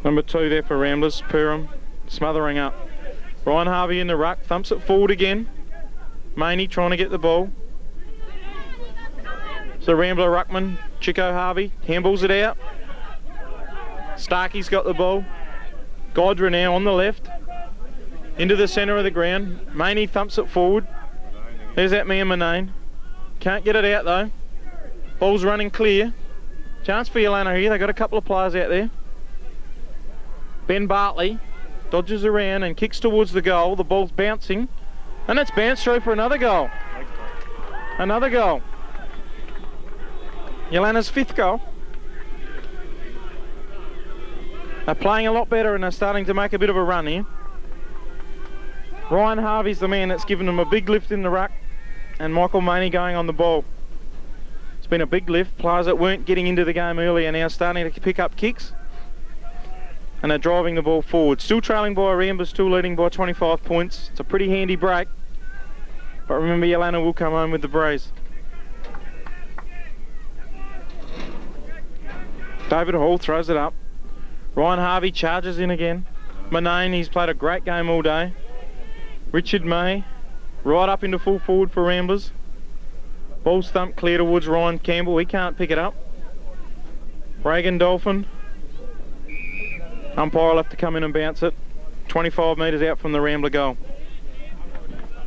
Number 2 there for Ramblers, Perham, smothering up. Ryan Harvey in the ruck, thumps it forward again. Maney trying to get the ball. So Rambler ruckman, Chico Harvey, handballs it out. Starkey's got the ball. Godra now on the left. Into the centre of the ground. Maney thumps it forward. There's that man Manane. Can't get it out though. Ball's running clear. Chance for Yeelanna here. They've got a couple of players out there. Ben Bartley dodges around and kicks towards the goal. The ball's bouncing. And it's bounced through for another goal. Another goal. Yeelanna's 5th goal. They're playing a lot better and they're starting to make a bit of a run here. Ryan Harvey's the man that's given them a big lift in the ruck, and Michael Maney going on the ball. It's been a big lift. Players that weren't getting into the game early are now starting to pick up kicks, and they're driving the ball forward. Still trailing by Ramblers, still leading by 25 points. It's a pretty handy break, but remember Yeelanna will come home with the Breeze. David Hall throws it up. Ryan Harvey charges in again. Manane, he's played a great game all day. Richard May, right up into full forward for Ramblers. Ball's thumped clear towards Ryan Campbell. He can't pick it up. Reagan Dolphin. Umpire will have to come in and bounce it. 25 metres out from the Rambler goal.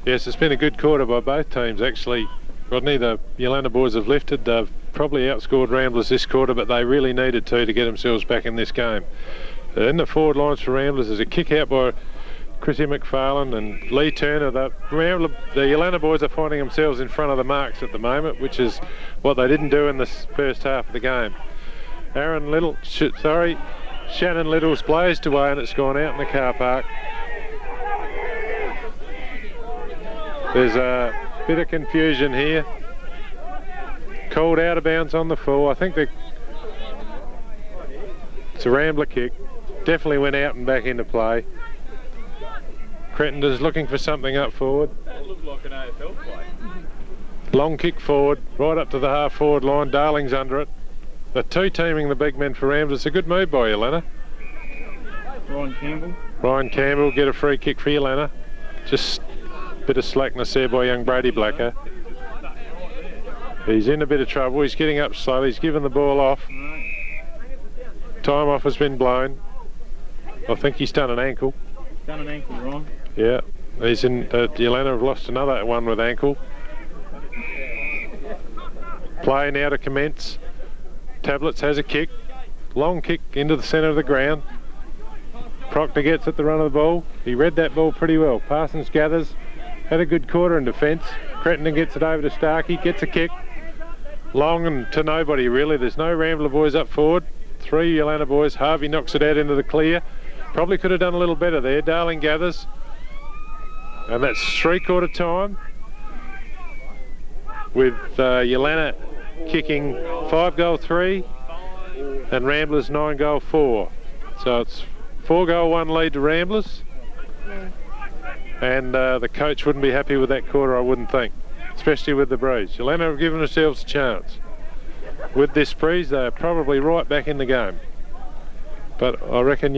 Yes, it's been a good quarter by both teams actually. Rodney, the Yeelanna boys have lifted. They've probably outscored Ramblers this quarter, but they really needed to get themselves back in this game. In the forward lines for Ramblers, there's a kick out by Chrissy McFarlane and Lee Turner. The Yeelanna boys are finding themselves in front of the marks at the moment, which is what they didn't do in the first half of the game. Shannon Little's blazed away and it's gone out in the car park. There's a bit of confusion here. Called out of bounds on the full. I think it's a Rambler kick. Definitely went out and back into play. Crettender's looking for something up forward. That looked like an AFL play. Long kick forward, right up to the half forward line. Darling's under it. The two teaming the big men for Ramblers. It's a good move by Yeelanna. Ryan Campbell get a free kick for Yeelanna. Just a bit of slackness there by young Brady Blacker. He's in a bit of trouble. He's getting up slowly. He's given the ball off. Time off has been blown. I think he's done an ankle. Done an ankle, Ron. Yeah. He's in. Yeelanna have lost another one with ankle. Play now to commence. Tablets has a kick. Long kick into the centre of the ground. Proctor gets at the run of the ball. He read that ball pretty well. Parsons gathers. Had a good quarter in defence. Cretton gets it over to Starkey. Gets a kick. Long and to nobody really. There's no Rambler boys up forward. 3 Yeelanna boys. Harvey knocks it out into the clear. Probably could have done a little better there. Darling gathers. And that's 3/4 time. With Yeelanna kicking 5-goal-3 and Ramblers 9-goal-4. So it's 4-goal-1 lead to Ramblers. And the coach wouldn't be happy with that quarter, I wouldn't think, especially with the breeze. Yeelanna have given themselves a chance. With this breeze, they're probably right back in the game. But I reckon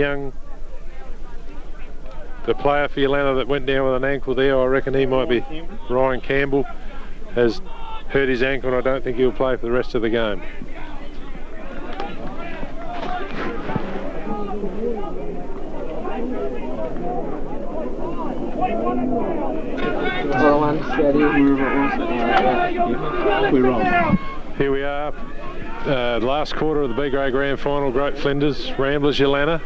the player for Yeelanna that went down with an ankle there, I reckon he might be Ryan Campbell, has hurt his ankle and I don't think he'll play for the rest of the game. We're on. Here we are, last quarter of the B-grade grand final, Great Flinders, Ramblers, Yeelanna.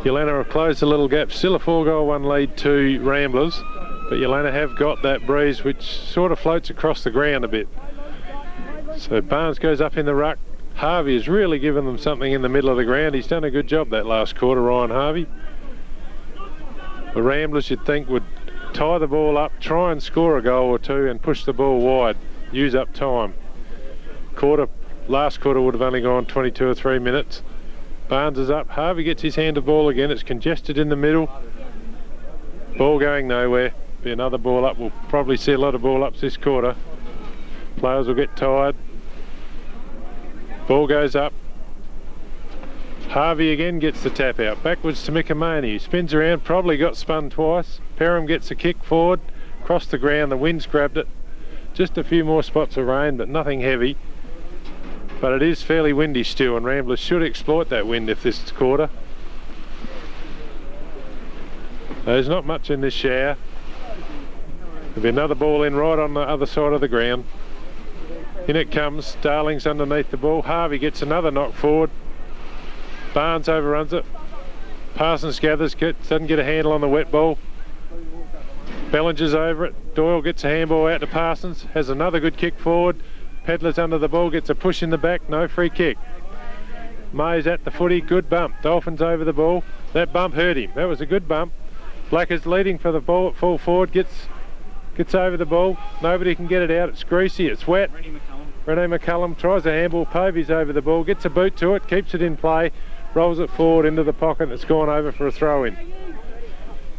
Yeelanna have closed a little gap, still a 4-goal-1 lead to Ramblers, but Yeelanna have got that breeze which sort of floats across the ground a bit. So Barnes goes up in the ruck. Harvey has really given them something in the middle of the ground. He's done a good job that last quarter, Ryan Harvey. The Ramblers, you'd think, would tie the ball up, try and score a goal or two and push the ball wide, use up time. Last quarter would have only gone 22 or 3 minutes. Barnes is up. Harvey gets his hand to ball again. It's congested in the middle. Ball going nowhere. Be another ball up. We'll probably see a lot of ball ups this quarter. Players will get tired. Ball goes up. Harvey again gets the tap out. Backwards to Mickamani. He spins around. Probably got spun twice. Perham gets a kick forward. Across the ground. The wind's grabbed it. Just a few more spots of rain, but nothing heavy. But it is fairly windy still, and Ramblers should exploit that wind if this quarter. There's not much in this shower. There'll be another ball in right on the other side of the ground. In it comes. Darling's underneath the ball. Harvey gets another knock forward. Barnes overruns it. Parsons gathers, doesn't get a handle on the wet ball. Bellinger's over it. Doyle gets a handball out to Parsons. Has another good kick forward. Pedler's under the ball, gets a push in the back, no free kick. May's at the footy, good bump. Dolphins over the ball. That bump hurt him. That was a good bump. Blacker's leading for the ball at full forward, gets over the ball. Nobody can get it out. It's greasy, it's wet. Renee McCullum tries a handball. Povey's over the ball, gets a boot to it, keeps it in play, rolls it forward into the pocket, and it's gone over for a throw-in.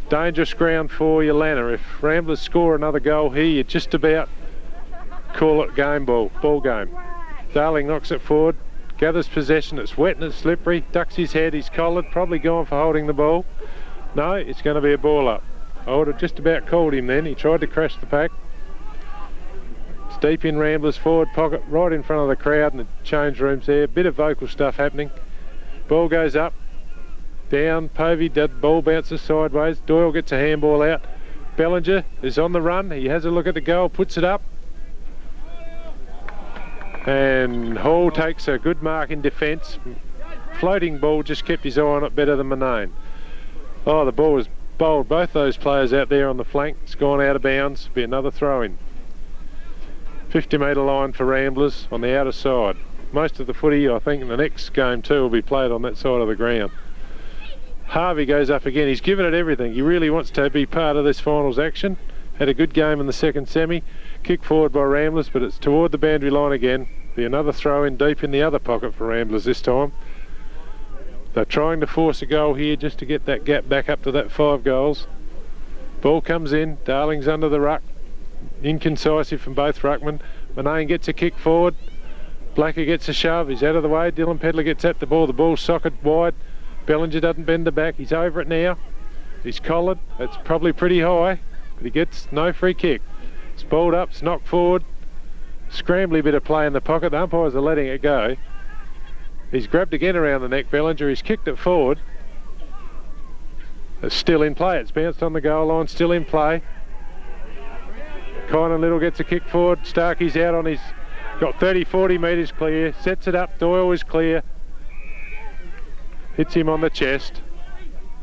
Dangerous ground for Yeelanna. If Ramblers score another goal here, you just about call it ball game. Darling knocks it forward, gathers possession. It's wet and it's slippery. Ducks his head. He's collared. Probably gone for holding the ball. No, it's going to be a ball up. I would have just about called him then. He tried to crash the pack. It's deep in Ramblers' forward pocket, right in front of the crowd and the change rooms there. Bit of vocal stuff happening. Ball goes up, down. Povey, ball bounces sideways. Doyle gets a handball out. Bellinger is on the run. He has a look at the goal, puts it up. And Hall takes a good mark in defence. Floating ball, just kept his eye on it better than Manane. Oh, the ball was bowled both those players out there on the flank. It's gone out of bounds. Be another throw-in. 50-metre line for Ramblers on the outer side. Most of the footy, I think, in the next game too, will be played on that side of the ground. Harvey goes up again. He's given it everything. He really wants to be part of this finals action. Had a good game in the second semi. Kick forward by Ramblers, but it's toward the boundary line again. Be another throw in deep in the other pocket for Ramblers this time. They're trying to force a goal here just to get that gap back up to that 5 goals. Ball comes in, Darling's under the ruck. Inconcisive from both ruckmen. Manane gets a kick forward. Blacker gets a shove, he's out of the way. Dylan Pedler gets at the ball's socket wide. Bellinger doesn't bend the back, he's over it now. He's collared, it's probably pretty high, but he gets no free kick. It's balled up, it's knocked forward. Scrambly bit of play in the pocket, the umpires are letting it go. He's grabbed again around the neck, Bellinger, he's kicked it forward. It's still in play, it's bounced on the goal line, still in play. Kynan Little gets a kick forward, Starkey's out on his, got 30-40 metres clear, sets it up, Doyle is clear. Hits him on the chest.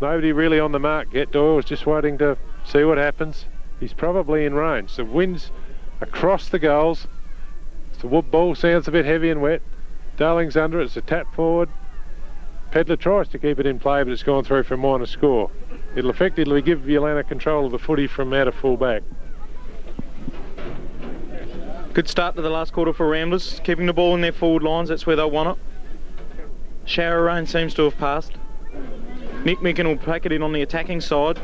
Nobody really on the mark yet, Doyle's just waiting to see what happens. He's probably in range. The wind's across the goals. The wood ball sounds a bit heavy and wet. Darling's under it, it's a tap forward. Pedler tries to keep it in play, but it's gone through for a minor score. It'll effectively give Yeelanna control of the footy from out of full back. Good start to the last quarter for Ramblers, keeping the ball in their forward lines, that's where they'll want it. Shower rain seems to have passed. Nick Micken will take it in on the attacking side.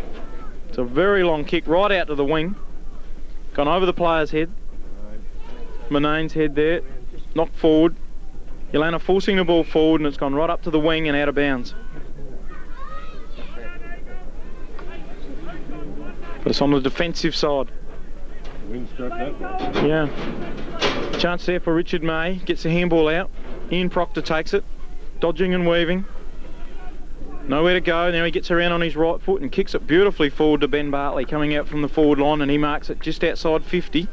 It's a very long kick right out to the wing. Gone over the player's head. Manane's head there, knocked forward. Yeelanna forcing the ball forward and it's gone right up to the wing and out of bounds. But it's on the defensive side. Yeah. Chance there for Richard May. Gets the handball out. Ian Proctor takes it. Dodging and weaving. Nowhere to go. Now he gets around on his right foot and kicks it beautifully forward to Ben Bartley coming out from the forward line, and he marks it just outside 50.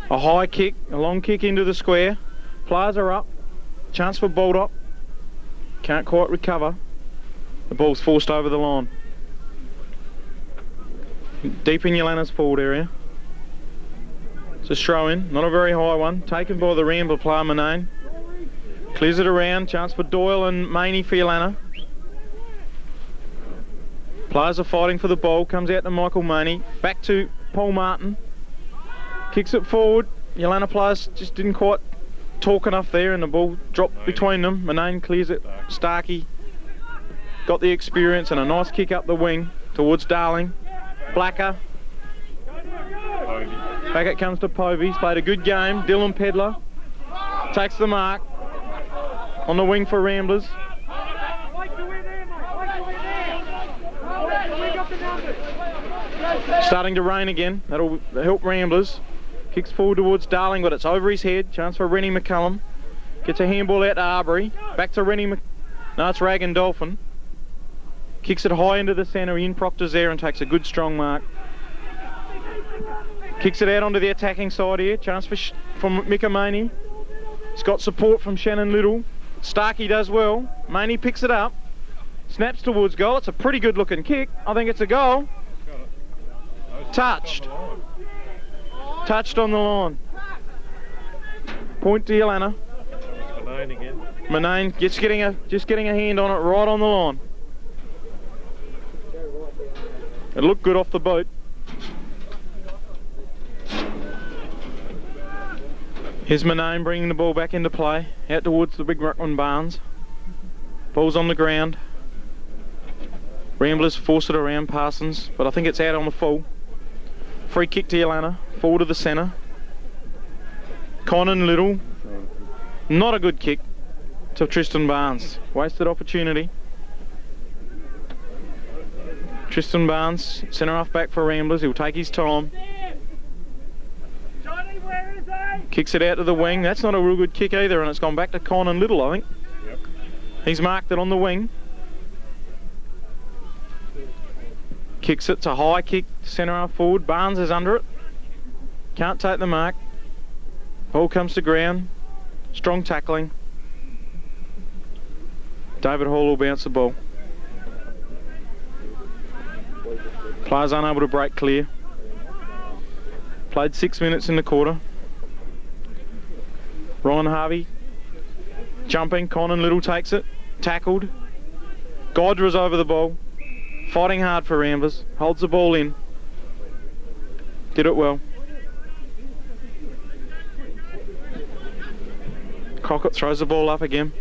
A high kick, a long kick into the square. Players are up. Chance for Baldock. Can't quite recover. The ball's forced over the line. Deep in Yeelanna's forward area. It's a throw in, not a very high one. Taken by the Rambler player Manane. Clears it around, chance for Doyle and Maney for Yeelanna. Players are fighting for the ball, comes out to Michael Maney. Back to Paul Martin. Kicks it forward. Yeelanna players just didn't quite talk enough there and the ball dropped between them. Manane clears it. Starkey got the experience and a nice kick up the wing towards Darling. Blacker. Back it comes to Povey. He's played a good game. Dylan Pedler takes the mark on the wing for Ramblers. Starting to rain again. That'll help Ramblers. Kicks forward towards Darling, but it's over his head. Chance for Rennie McCullum. Gets a handball out to Arbery. Back to Rennie No, it's Rag and Dolphin. Kicks it high into the centre. Ian Proctor's there and takes a good strong mark. Kicks it out onto the attacking side here. Chance from Mika Maney. He's got support from Shannon Little. Starkey does well. Maney picks it up. Snaps towards goal. It's a pretty good looking kick. I think it's a goal. Touched. Touched on the line. Point to Yeelanna. Manane again. Manane just getting a hand on it right on the line. It looked good off the boat. Here's Manane bringing the ball back into play, out towards the big ruckman Barnes. Ball's on the ground. Ramblers force it around Parsons, but I think it's out on the full. Free kick to Yeelanna, forward to the centre. Kynan Little, not a good kick to Tristan Barnes. Wasted opportunity. Tristan Barnes, centre half back for Ramblers, he'll take his time. Kicks it out to the wing. That's not a real good kick either, and it's gone back to Kynan Little, I think. Yep. He's marked it on the wing. Kicks it, it's a high kick, centre half forward. Barnes is under it. Can't take the mark. Ball comes to ground. Strong tackling. David Hall will bounce the ball. Players unable to break clear. Played 6 minutes in the quarter. Ryan Harvey jumping. Kynan Little takes it. Tackled. Godra is over the ball. Fighting hard for Ramblers. Holds the ball in. Did it well. Cockett throws the ball up again.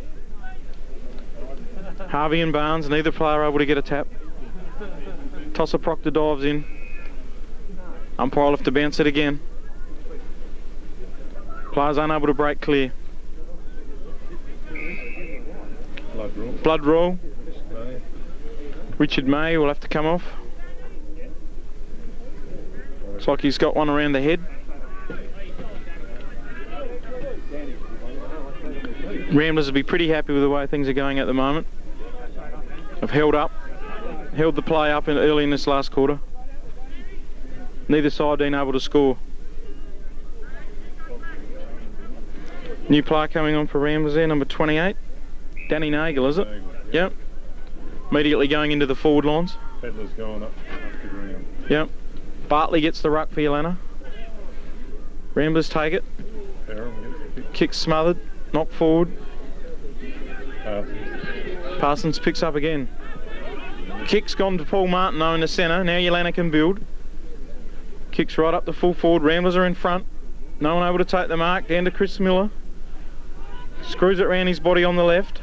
Harvey and Barnes, neither player able to get a tap. Tosser Proctor dives in. Umpire will have to bounce it again. Players unable to break clear. Blood rule. Blood rule. Richard May will have to come off. Looks like he's got one around the head. Ramblers will be pretty happy with the way things are going at the moment. Have held the play up early in this last quarter. Neither side being able to score. New player coming on for Ramblers there, number 28. Danny Nagel, is it? Yep. Immediately going into the forward lines. Pedler's going up the ground. Yep. Bartley gets the ruck for Yeelanna. Ramblers take it. Kick smothered. Knock forward. Parsons picks up again. Kick's gone to Paul Martin though in the centre. Now Yeelanna can build. Kicks right up the full forward. Ramblers are in front. No one able to take the mark. Down to Chris Miller. Screws it round his body on the left.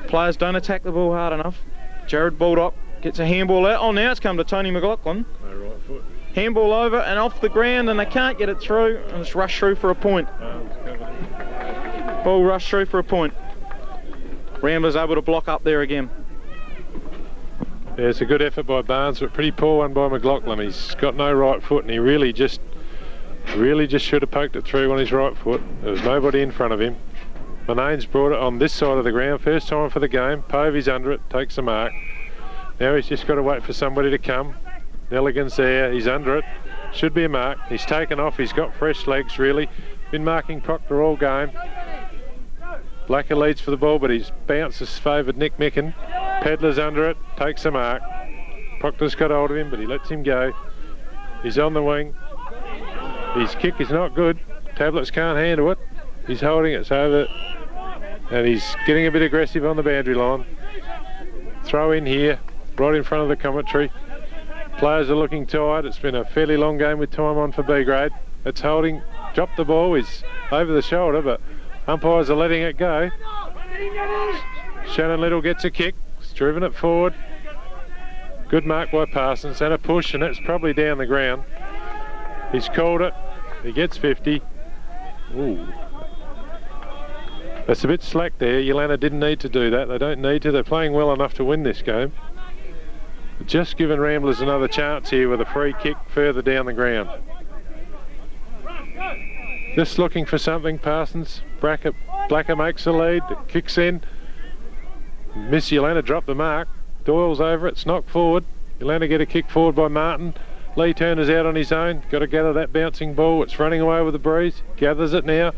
Players don't attack the ball hard enough. Jared Baldock gets a handball out. Oh, now it's come to Tony McLaughlin. No right foot. Handball over and off the ground, and they can't get it through, and it's rushed through for a point. Ball rushed through for a point. Ramblers able to block up there again. Yeah, it's a good effort by Barnes, but pretty poor one by McLaughlin. He's got no right foot, and he really just should have poked it through on his right foot. There was nobody in front of him. Manane's brought it on this side of the ground, first time for the game. Povey's under it, takes the mark. Now he's just got to wait for somebody to come. Nelligan's there, he's under it. Should be a mark. He's taken off, he's got fresh legs really. Been marking Proctor all game. Blacker leads for the ball, but his bounce has favoured Nick Micken. Pedler's under it, takes the mark. Proctor's got hold of him, but he lets him go. He's on the wing. His kick is not good. Tablets can't handle it. He's holding it, it's over. And he's getting a bit aggressive on the boundary line. Throw in here, right in front of the commentary. Players are looking tired. It's been a fairly long game with time on for B grade. It's holding, dropped the ball, he's over the shoulder, but umpires are letting it go. Shannon Little gets a kick, he's driven it forward. Good mark by Parsons, and a push, and it's probably down the ground. He's called it, he gets 50. Ooh. That's a bit slack there. Yeelanna didn't need to do that. They don't need to. They're playing well enough to win this game. Just giving Ramblers another chance here with a free kick further down the ground. Just looking for something, Parsons. Blacker makes the lead. It kicks in. Miss Yeelanna dropped the mark. Doyle's over it. It's knocked forward. Yeelanna get a kick forward by Martin. Lee Turner's out on his own. Got to gather that bouncing ball. It's running away with the breeze. Gathers it now.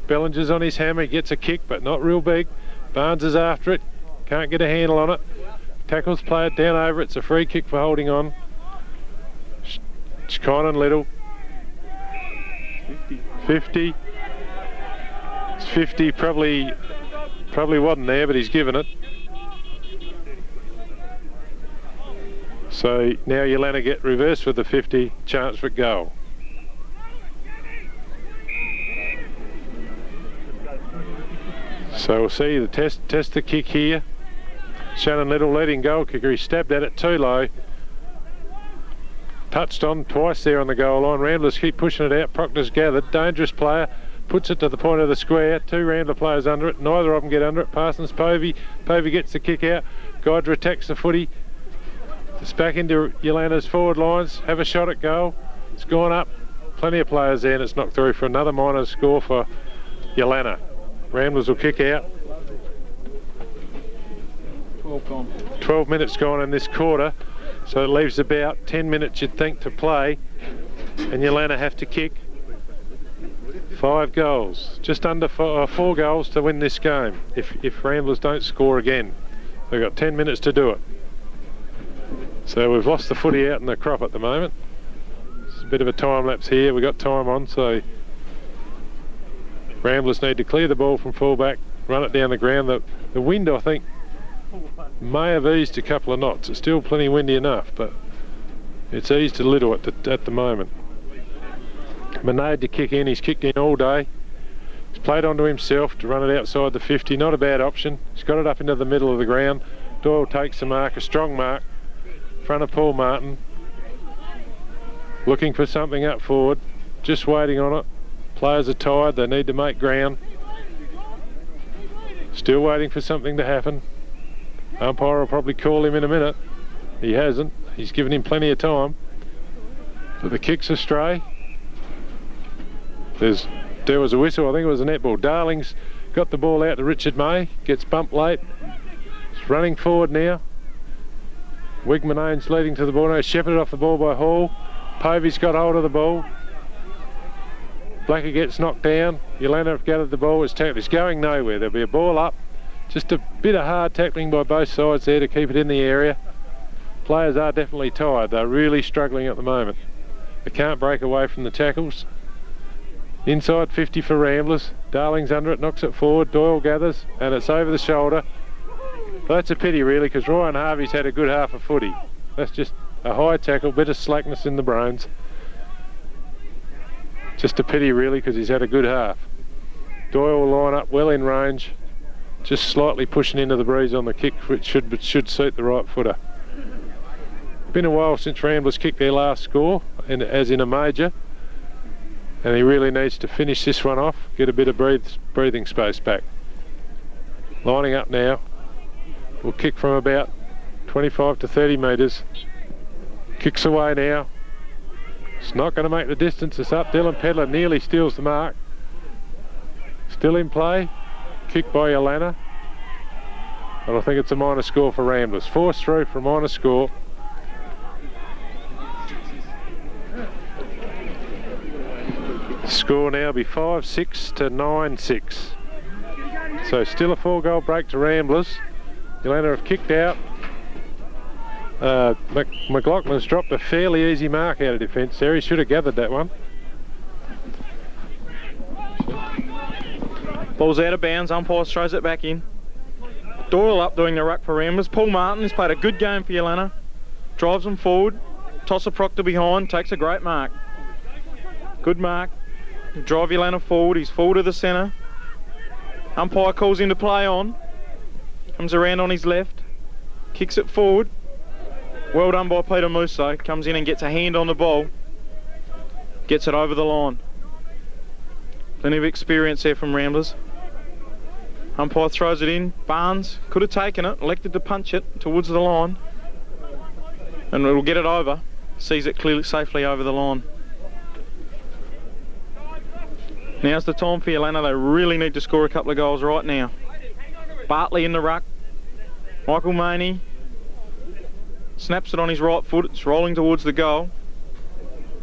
Bellinger's on his hammer. He gets a kick, but not real big. Barnes is after it. Can't get a handle on it. Tackles play it down over. It's a free kick for holding on. Connon Little. 50. It's 50. Probably wasn't there, but he's given it. So now Yeelanna get reversed with the 50. Chance for goal. So we'll see the test the kick here. Shannon Little leading goal kicker. He stabbed at it too low. Touched on twice there on the goal line. Ramblers keep pushing it out. Proctor's gathered. Dangerous player. Puts it to the point of the square. Two Rambler players under it. Neither of them get under it. Parsons, Povey. Povey gets the kick out. Guidra attacks the footy. It's back into Yeelanna's forward lines. Have a shot at goal. It's gone up. Plenty of players there, and it's knocked through for another minor score for Yeelanna. Ramblers will kick out. 12 minutes gone in this quarter, so it leaves about 10 minutes you'd think to play, and Yeelanna have to kick 5 goals, just under 4 goals to win this game if Ramblers don't score again. They've got 10 minutes to do it. So we've lost the footy out in the crop at the moment. It's a bit of a time lapse here. We've got time on, so Ramblers need to clear the ball from fullback, run it down the ground. The wind, I think, may have eased a couple of knots. It's still plenty windy enough, but It's eased a little at the moment. Manade to kick in. He's kicked in all day. He's played onto himself to run it outside the 50. Not a bad option. He's got it up into the middle of the ground. Doyle takes the mark, a strong mark, in front of Paul Martin. Looking for something up forward. Just waiting on it. Players are tired. They need to make ground. Still waiting for something to happen. Umpire will probably call him in a minute. He hasn't. He's given him plenty of time. But the kick's astray. There was a whistle. I think it was a netball. Darling's got the ball out to Richard May. Gets bumped late. It's running forward now. Wigmanane's leading to the ball. No, shepherded off the ball by Hall. Povey's got hold of the ball. Blacker gets knocked down. Yeelanna have gathered the ball. It's going nowhere. There'll be a ball up. Just a bit of hard tackling by both sides there to keep it in the area. Players are definitely tired. They're really struggling at the moment. They can't break away from the tackles. Inside 50 for Ramblers. Darling's under it, knocks it forward. Doyle gathers, and it's over the shoulder. Well, that's a pity, really, because Ryan Harvey's had a good half of footy. That's just a high tackle, bit of slackness in the bones. Just a pity, really, because he's had a good half. Doyle will line up well in range, just slightly pushing into the breeze on the kick, which should suit the right footer. Been a while since Ramblers kicked their last score, as in a major, and he really needs to finish this one off, get a bit of breathing space back. Lining up now. Will kick from about 25 to 30 metres. Kicks away now. It's not going to make the distance. It's up. Dylan Pedler nearly steals the mark. Still in play. Kick by Yeelanna. And I think it's a minor score for Ramblers. Forced through for a minor score. Score now be 5-6 to 9-6. So still a 4-goal break to Ramblers. Yeelanna have kicked out. McLaughlin's dropped a fairly easy mark out of defence there. He should have gathered that one. Ball's out of bounds. Umpire throws it back in. Doyle up doing the ruck for Ramblers. Paul Martin has played a good game for Yeelanna. Drives them forward. Tosser Proctor behind. Takes a great mark. Good mark. Drive Yeelanna forward. He's forward to the centre. Umpire calls him to play on. Comes around on his left. Kicks it forward. Well done by Peter Musso. Comes in and gets a hand on the ball. Gets it over the line. Plenty of experience there from Ramblers. Umpire throws it in. Barnes could have taken it. Elected to punch it towards the line. And it'll get it over. Sees it clearly, safely over the line. Now's the time for Yeelanna. They really need to score a couple of goals right now. Bartley in the ruck. Michael Maney snaps it on his right foot. It's rolling towards the goal.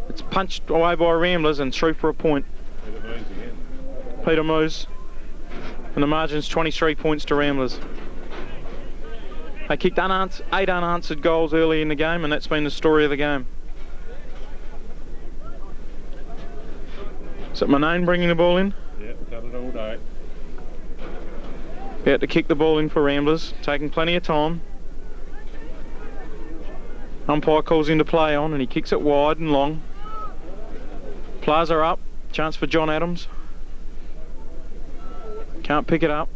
It's punched away by Ramblers and through for a point. Peter Moose. And the margin's 23 points to Ramblers. They kicked 8 unanswered goals early in the game, and that's been the story of the game. Is it Manane bringing the ball in? Yeah, done it all day. About to kick the ball in for Ramblers, taking plenty of time. Umpire calls him to play on, and he kicks it wide and long. Plaza up, chance for John Adams. Can't pick it up.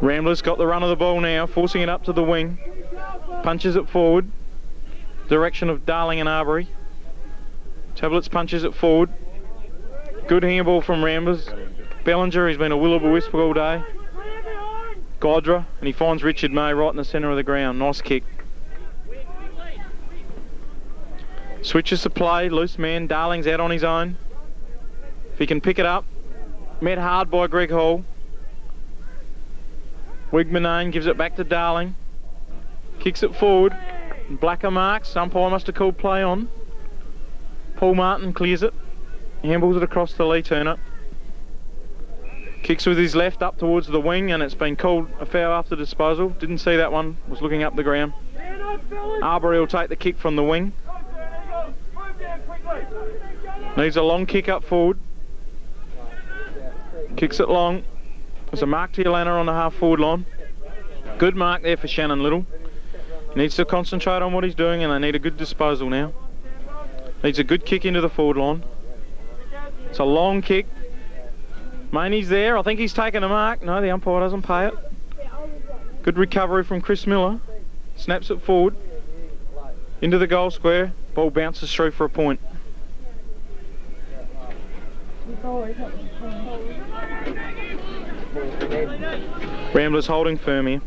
Ramblers got the run of the ball now, forcing it up to the wing. Punches it forward. Direction of Darling and Arbery. Tablets punches it forward. Good handball from Ramblers. Bellinger, he's been a will-o'-the-wisp all day. Godra, and he finds Richard May right in the centre of the ground. Nice kick. Switches the play, loose man. Darling's out on his own. If he can pick it up. Met hard by Greg Hall. Wigmanane gives it back to Darling. Kicks it forward. Blacker marks. Umpire must have called play on. Paul Martin clears it. Handballs it across to Lee Turner. Kicks with his left up towards the wing, and it's been called a foul after disposal. Didn't see that one. Was looking up the ground. Arbery will take the kick from the wing. Needs a long kick up forward. Kicks it long. There's a mark to Yeelanna on the half forward line. Good mark there for Shannon Little. Needs to concentrate on what he's doing, and they need a good disposal now. Needs a good kick into the forward line. It's a long kick. Maney's there. I think he's taken a mark. No, the umpire doesn't pay it. Good recovery from Chris Miller. Snaps it forward. Into the goal square. Ball bounces through for a point. Ramblers holding firm here.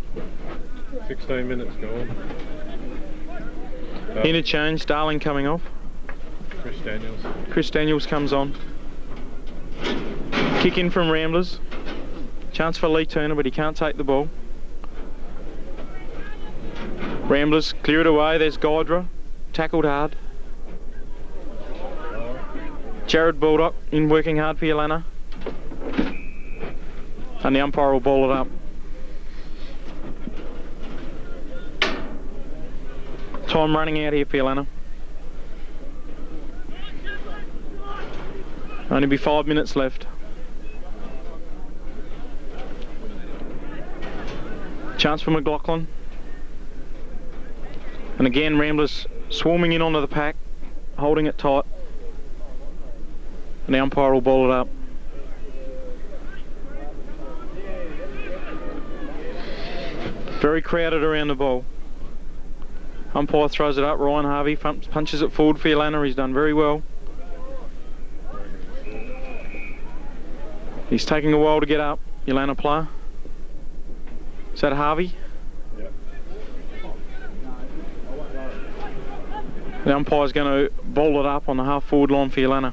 16 minutes gone. Interchange, Darling coming off. Chris Daniels comes on. Kick in from Ramblers. Chance for Lee Turner, but he can't take the ball. Ramblers clear it away. There's Gydra. Tackled hard. Jared Baldock in working hard for Yeelanna. And the umpire will ball it up. Time running out here for Yeelanna. Only be 5 minutes left. Chance for McLaughlin. And again, Ramblers swarming in onto the pack, holding it tight. And the umpire will ball it up. Very crowded around the ball. Umpire throws it up. Ryan Harvey punches it forward for Yeelanna. He's done very well. He's taking a while to get up. Yeelanna player. Is that Harvey? Yep. The umpire's going to ball it up on the half forward line for Yeelanna.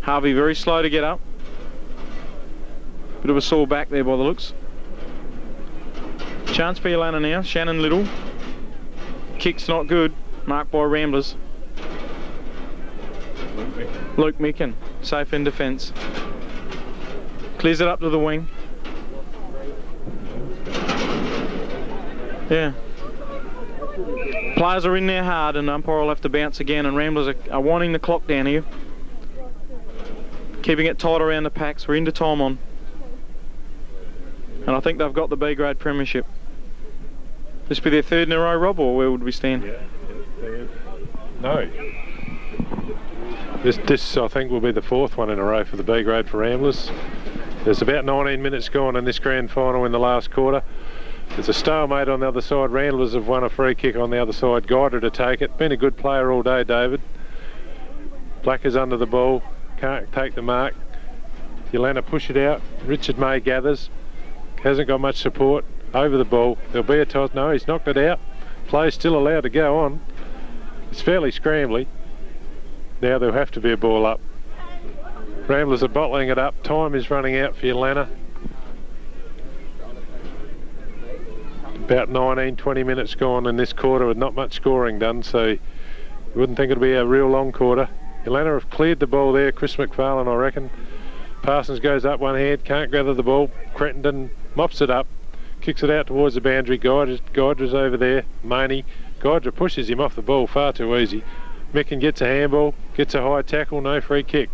Harvey very slow to get up. Bit of a sore back there by the looks. Chance for Yeelanna now. Shannon Little. Kick's not good. Marked by Ramblers. Luke Micken. Safe in defence. Clears it up to the wing. Yeah. Players are in there hard, and umpire will have to bounce again, and Ramblers are winding the clock down here. Keeping it tight around the packs. We're into time on. And I think they've got the B grade premiership. This be their third in a row, Rob, or where would we stand? Yeah, third. No. This I think will be the fourth one in a row for the B grade for Ramblers. There's about 19 minutes gone in this grand final in the last quarter. There's a stalemate on the other side. Ramblers have won a free kick on the other side. Guyder to take it. Been a good player all day, David. Black is under the ball. Can't take the mark. Yeelanna push it out. Richard May gathers. Hasn't got much support. Over the ball. There'll be a toss. No, he's knocked it out. Play's still allowed to go on. It's fairly scrambly. Now there'll have to be a ball up. Ramblers are bottling it up. Time is running out for Yeelanna. About 19, 20 minutes gone in this quarter with not much scoring done, so you wouldn't think it'd be a real long quarter. Yeelanna have cleared the ball there. Chris McFarlane, I reckon. Parsons goes up one hand, can't gather the ball. Cretton mops it up. Kicks it out towards the boundary. Gydra's over there. Maney. Gydra pushes him off the ball far too easy. Micken gets a handball, gets a high tackle, no free kick.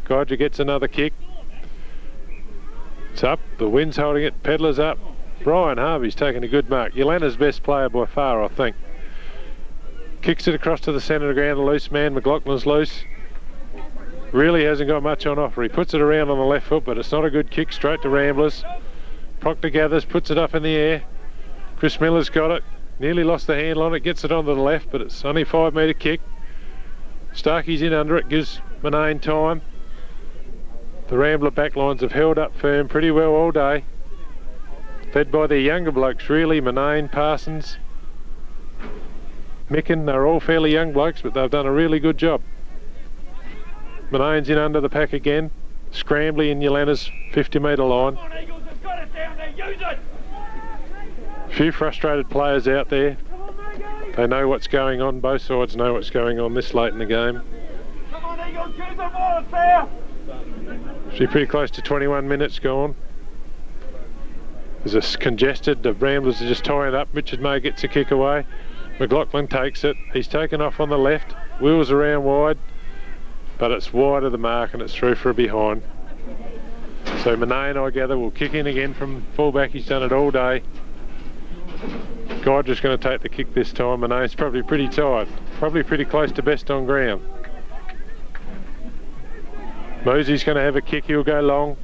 Gydra gets another kick. It's up. The wind's holding it. Pedlar's up. Brian Harvey's taking a good mark. Yeelanna's best player by far, I think. Kicks it across to the centre of the ground. A loose man. McLaughlin's loose. Really hasn't got much on offer. He puts it around on the left foot, but it's not a good kick. Straight to Ramblers. Proctor gathers, puts it up in the air. Chris Miller's got it. Nearly lost the handle on it. Gets it onto the left, but it's only a 5 metre kick. Starkey's in under it. Gives Manane time. The Rambler backlines have held up firm pretty well all day. Fed by their younger blokes, really. Manane, Parsons, Micken. They're all fairly young blokes, but they've done a really good job. Manane's in under the pack again. Scrambly in Yeelanna's 50 metre line. A few frustrated players out there. They know what's going on. Both sides know what's going on this late in the game. She's pretty close to 21 minutes gone. There's a congested. The Ramblers are just tying it up. Richard May gets a kick away. McLaughlin takes it. He's taken off on the left. Wheels around wide. But it's wide of the mark and it's through for a behind. So Manane, I gather, will kick in again from fullback. He's done it all day. Geiger's going to take the kick this time, and he's probably pretty tired. Probably pretty close to best on ground. Moosey's going to have a kick, he'll go long.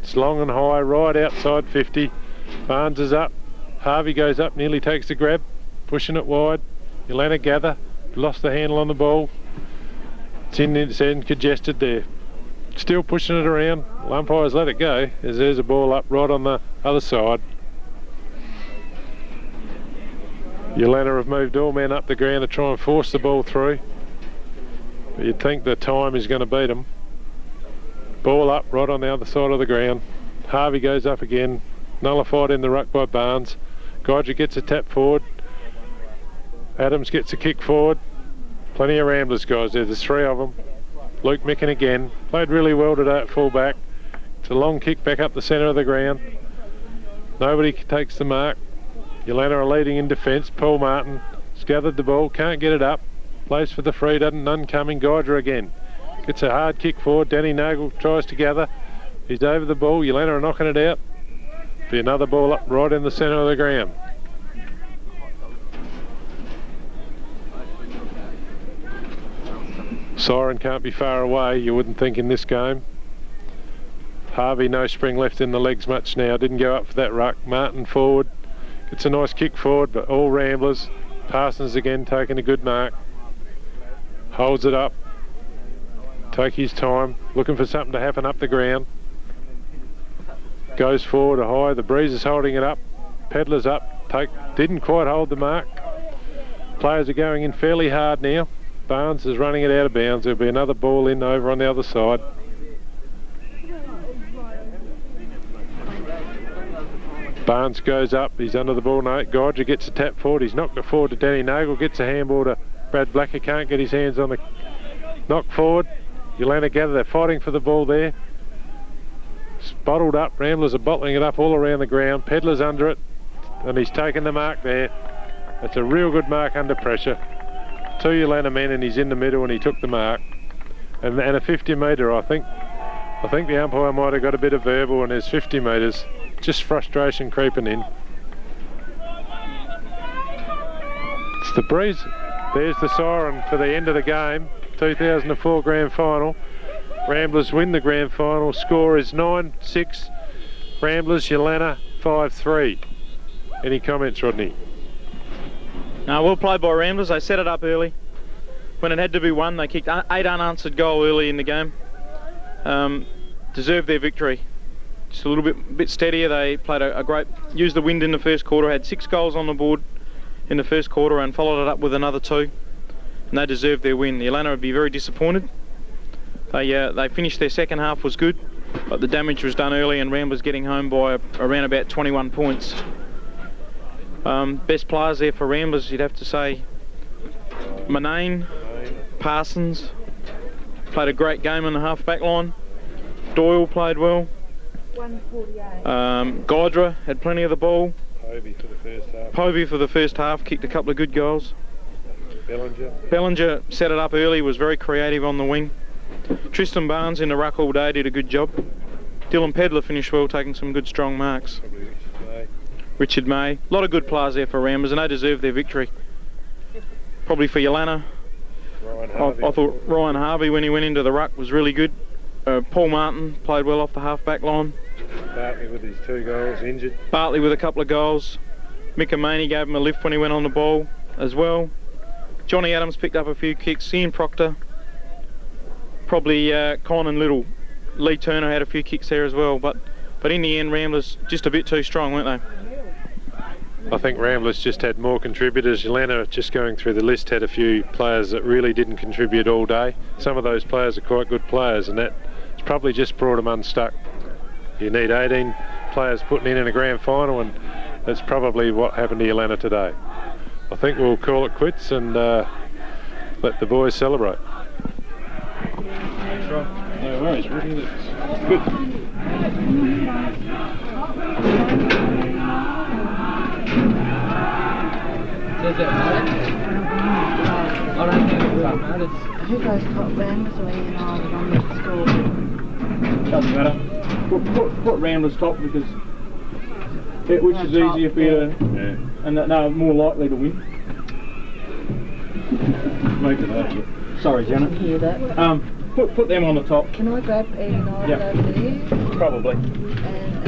It's long and high, right outside 50. Barnes is up. Harvey goes up, nearly takes the grab, pushing it wide. Yeelanna gather, lost the handle on the ball. It's in its end, congested there. Still pushing it around. Umpire's let it go as there's a ball up right on the other side. Yeelanna have moved all men up the ground to try and force the ball through. But you'd think the time is going to beat them. Ball up right on the other side of the ground. Harvey goes up again. Nullified in the ruck by Barnes. Geiger gets a tap forward. Adams gets a kick forward. Plenty of Ramblers guys there. There's 3 of them. Luke Micken again. Played really well today at full back. It's a long kick back up the centre of the ground. Nobody takes the mark. Yeelanna are leading in defence. Paul Martin has gathered the ball. Can't get it up. Plays for the free. None coming. Geiger again. Gets a hard kick forward. Danny Nagel tries to gather. He's over the ball. Yeelanna are knocking it out. Be another ball up right in the centre of the ground. Siren can't be far away, you wouldn't think, in this game. Harvey, no spring left in the legs much now. Didn't go up for that ruck. Martin forward. Gets a nice kick forward, but all Ramblers. Parsons again taking a good mark. Holds it up. Take his time. Looking for something to happen up the ground. Goes forward a high. The Breeze is holding it up. Pedlar's up. Didn't quite hold the mark. Players are going in fairly hard now. Barnes is running it out of bounds. There'll be another ball in over on the other side. Barnes goes up. He's under the ball. No, Geiger gets a tap forward. He's knocked it forward to Danny Nagel. Gets a handball to Brad Blacker. Can't get his hands on the knock forward. Yeelanna gather. They're fighting for the ball there. It's bottled up. Ramblers are bottling it up all around the ground. Pedlar's under it. And he's taken the mark there. That's a real good mark under pressure. 2 Yeelanna men, and he's in the middle, and he took the mark. And a 50 metre, I think the umpire might have got a bit of verbal, and there's 50 metres. Just frustration creeping in. It's the Breeze. There's the siren for the end of the game. 2004 grand final. Ramblers win the grand final. Score is 9-6. Ramblers, Yeelanna 5-3. Any comments, Rodney? No, well played by Ramblers. They set it up early. When it had to be won, they kicked 8 unanswered goal early in the game. Deserved their victory. Just a little bit steadier. They played a great, used the wind in the first quarter, had 6 goals on the board in the first quarter and followed it up with another 2. And they deserved their win. Yeelanna would be very disappointed. They finished their second half was good, but the damage was done early and Ramblers getting home by around about 21 points. Best players there for Ramblers, you'd have to say Manane, Parsons played a great game on the half back line. Doyle played well. 148. Geiger had plenty of the ball. Povey for the first half. Povey for the first half, kicked a couple of good goals. Bellinger set it up early, was very creative on the wing. Tristan Barnes in the ruck all day did a good job. Dylan Pedlar finished well, taking some good strong marks. Richard May. A lot of good players there for Ramblers, and they deserve their victory. Probably for Yeelanna. I thought Ryan Harvey, when he went into the ruck, was really good. Paul Martin played well off the half-back line. Bartley with his 2 goals, injured. Bartley with a couple of goals. Mick Maney gave him a lift when he went on the ball as well. Johnny Adams picked up a few kicks. Ian Proctor. Probably Con and Little. Lee Turner had a few kicks there as well, but in the end, Ramblers just a bit too strong, weren't they? I think Ramblers just had more contributors. Yeelanna, just going through the list, had a few players that really didn't contribute all day. Some of those players are quite good players, and that's probably just brought them unstuck. You need 18 players putting in a grand final, and that's probably what happened to Yeelanna today. I think we'll call it quits and let the boys celebrate. Thanks, Rob. No worries, Ricky. That's good. Who goes top Ramblers or Yeelanna on the score? Doesn't matter. Put Ramblers top because which is easier for you to... Yeah. And no, more likely to win. Make it up. Sorry, Janet. Hear that? Put them on the top. Can I grab Ian Yep. over there? Probably. And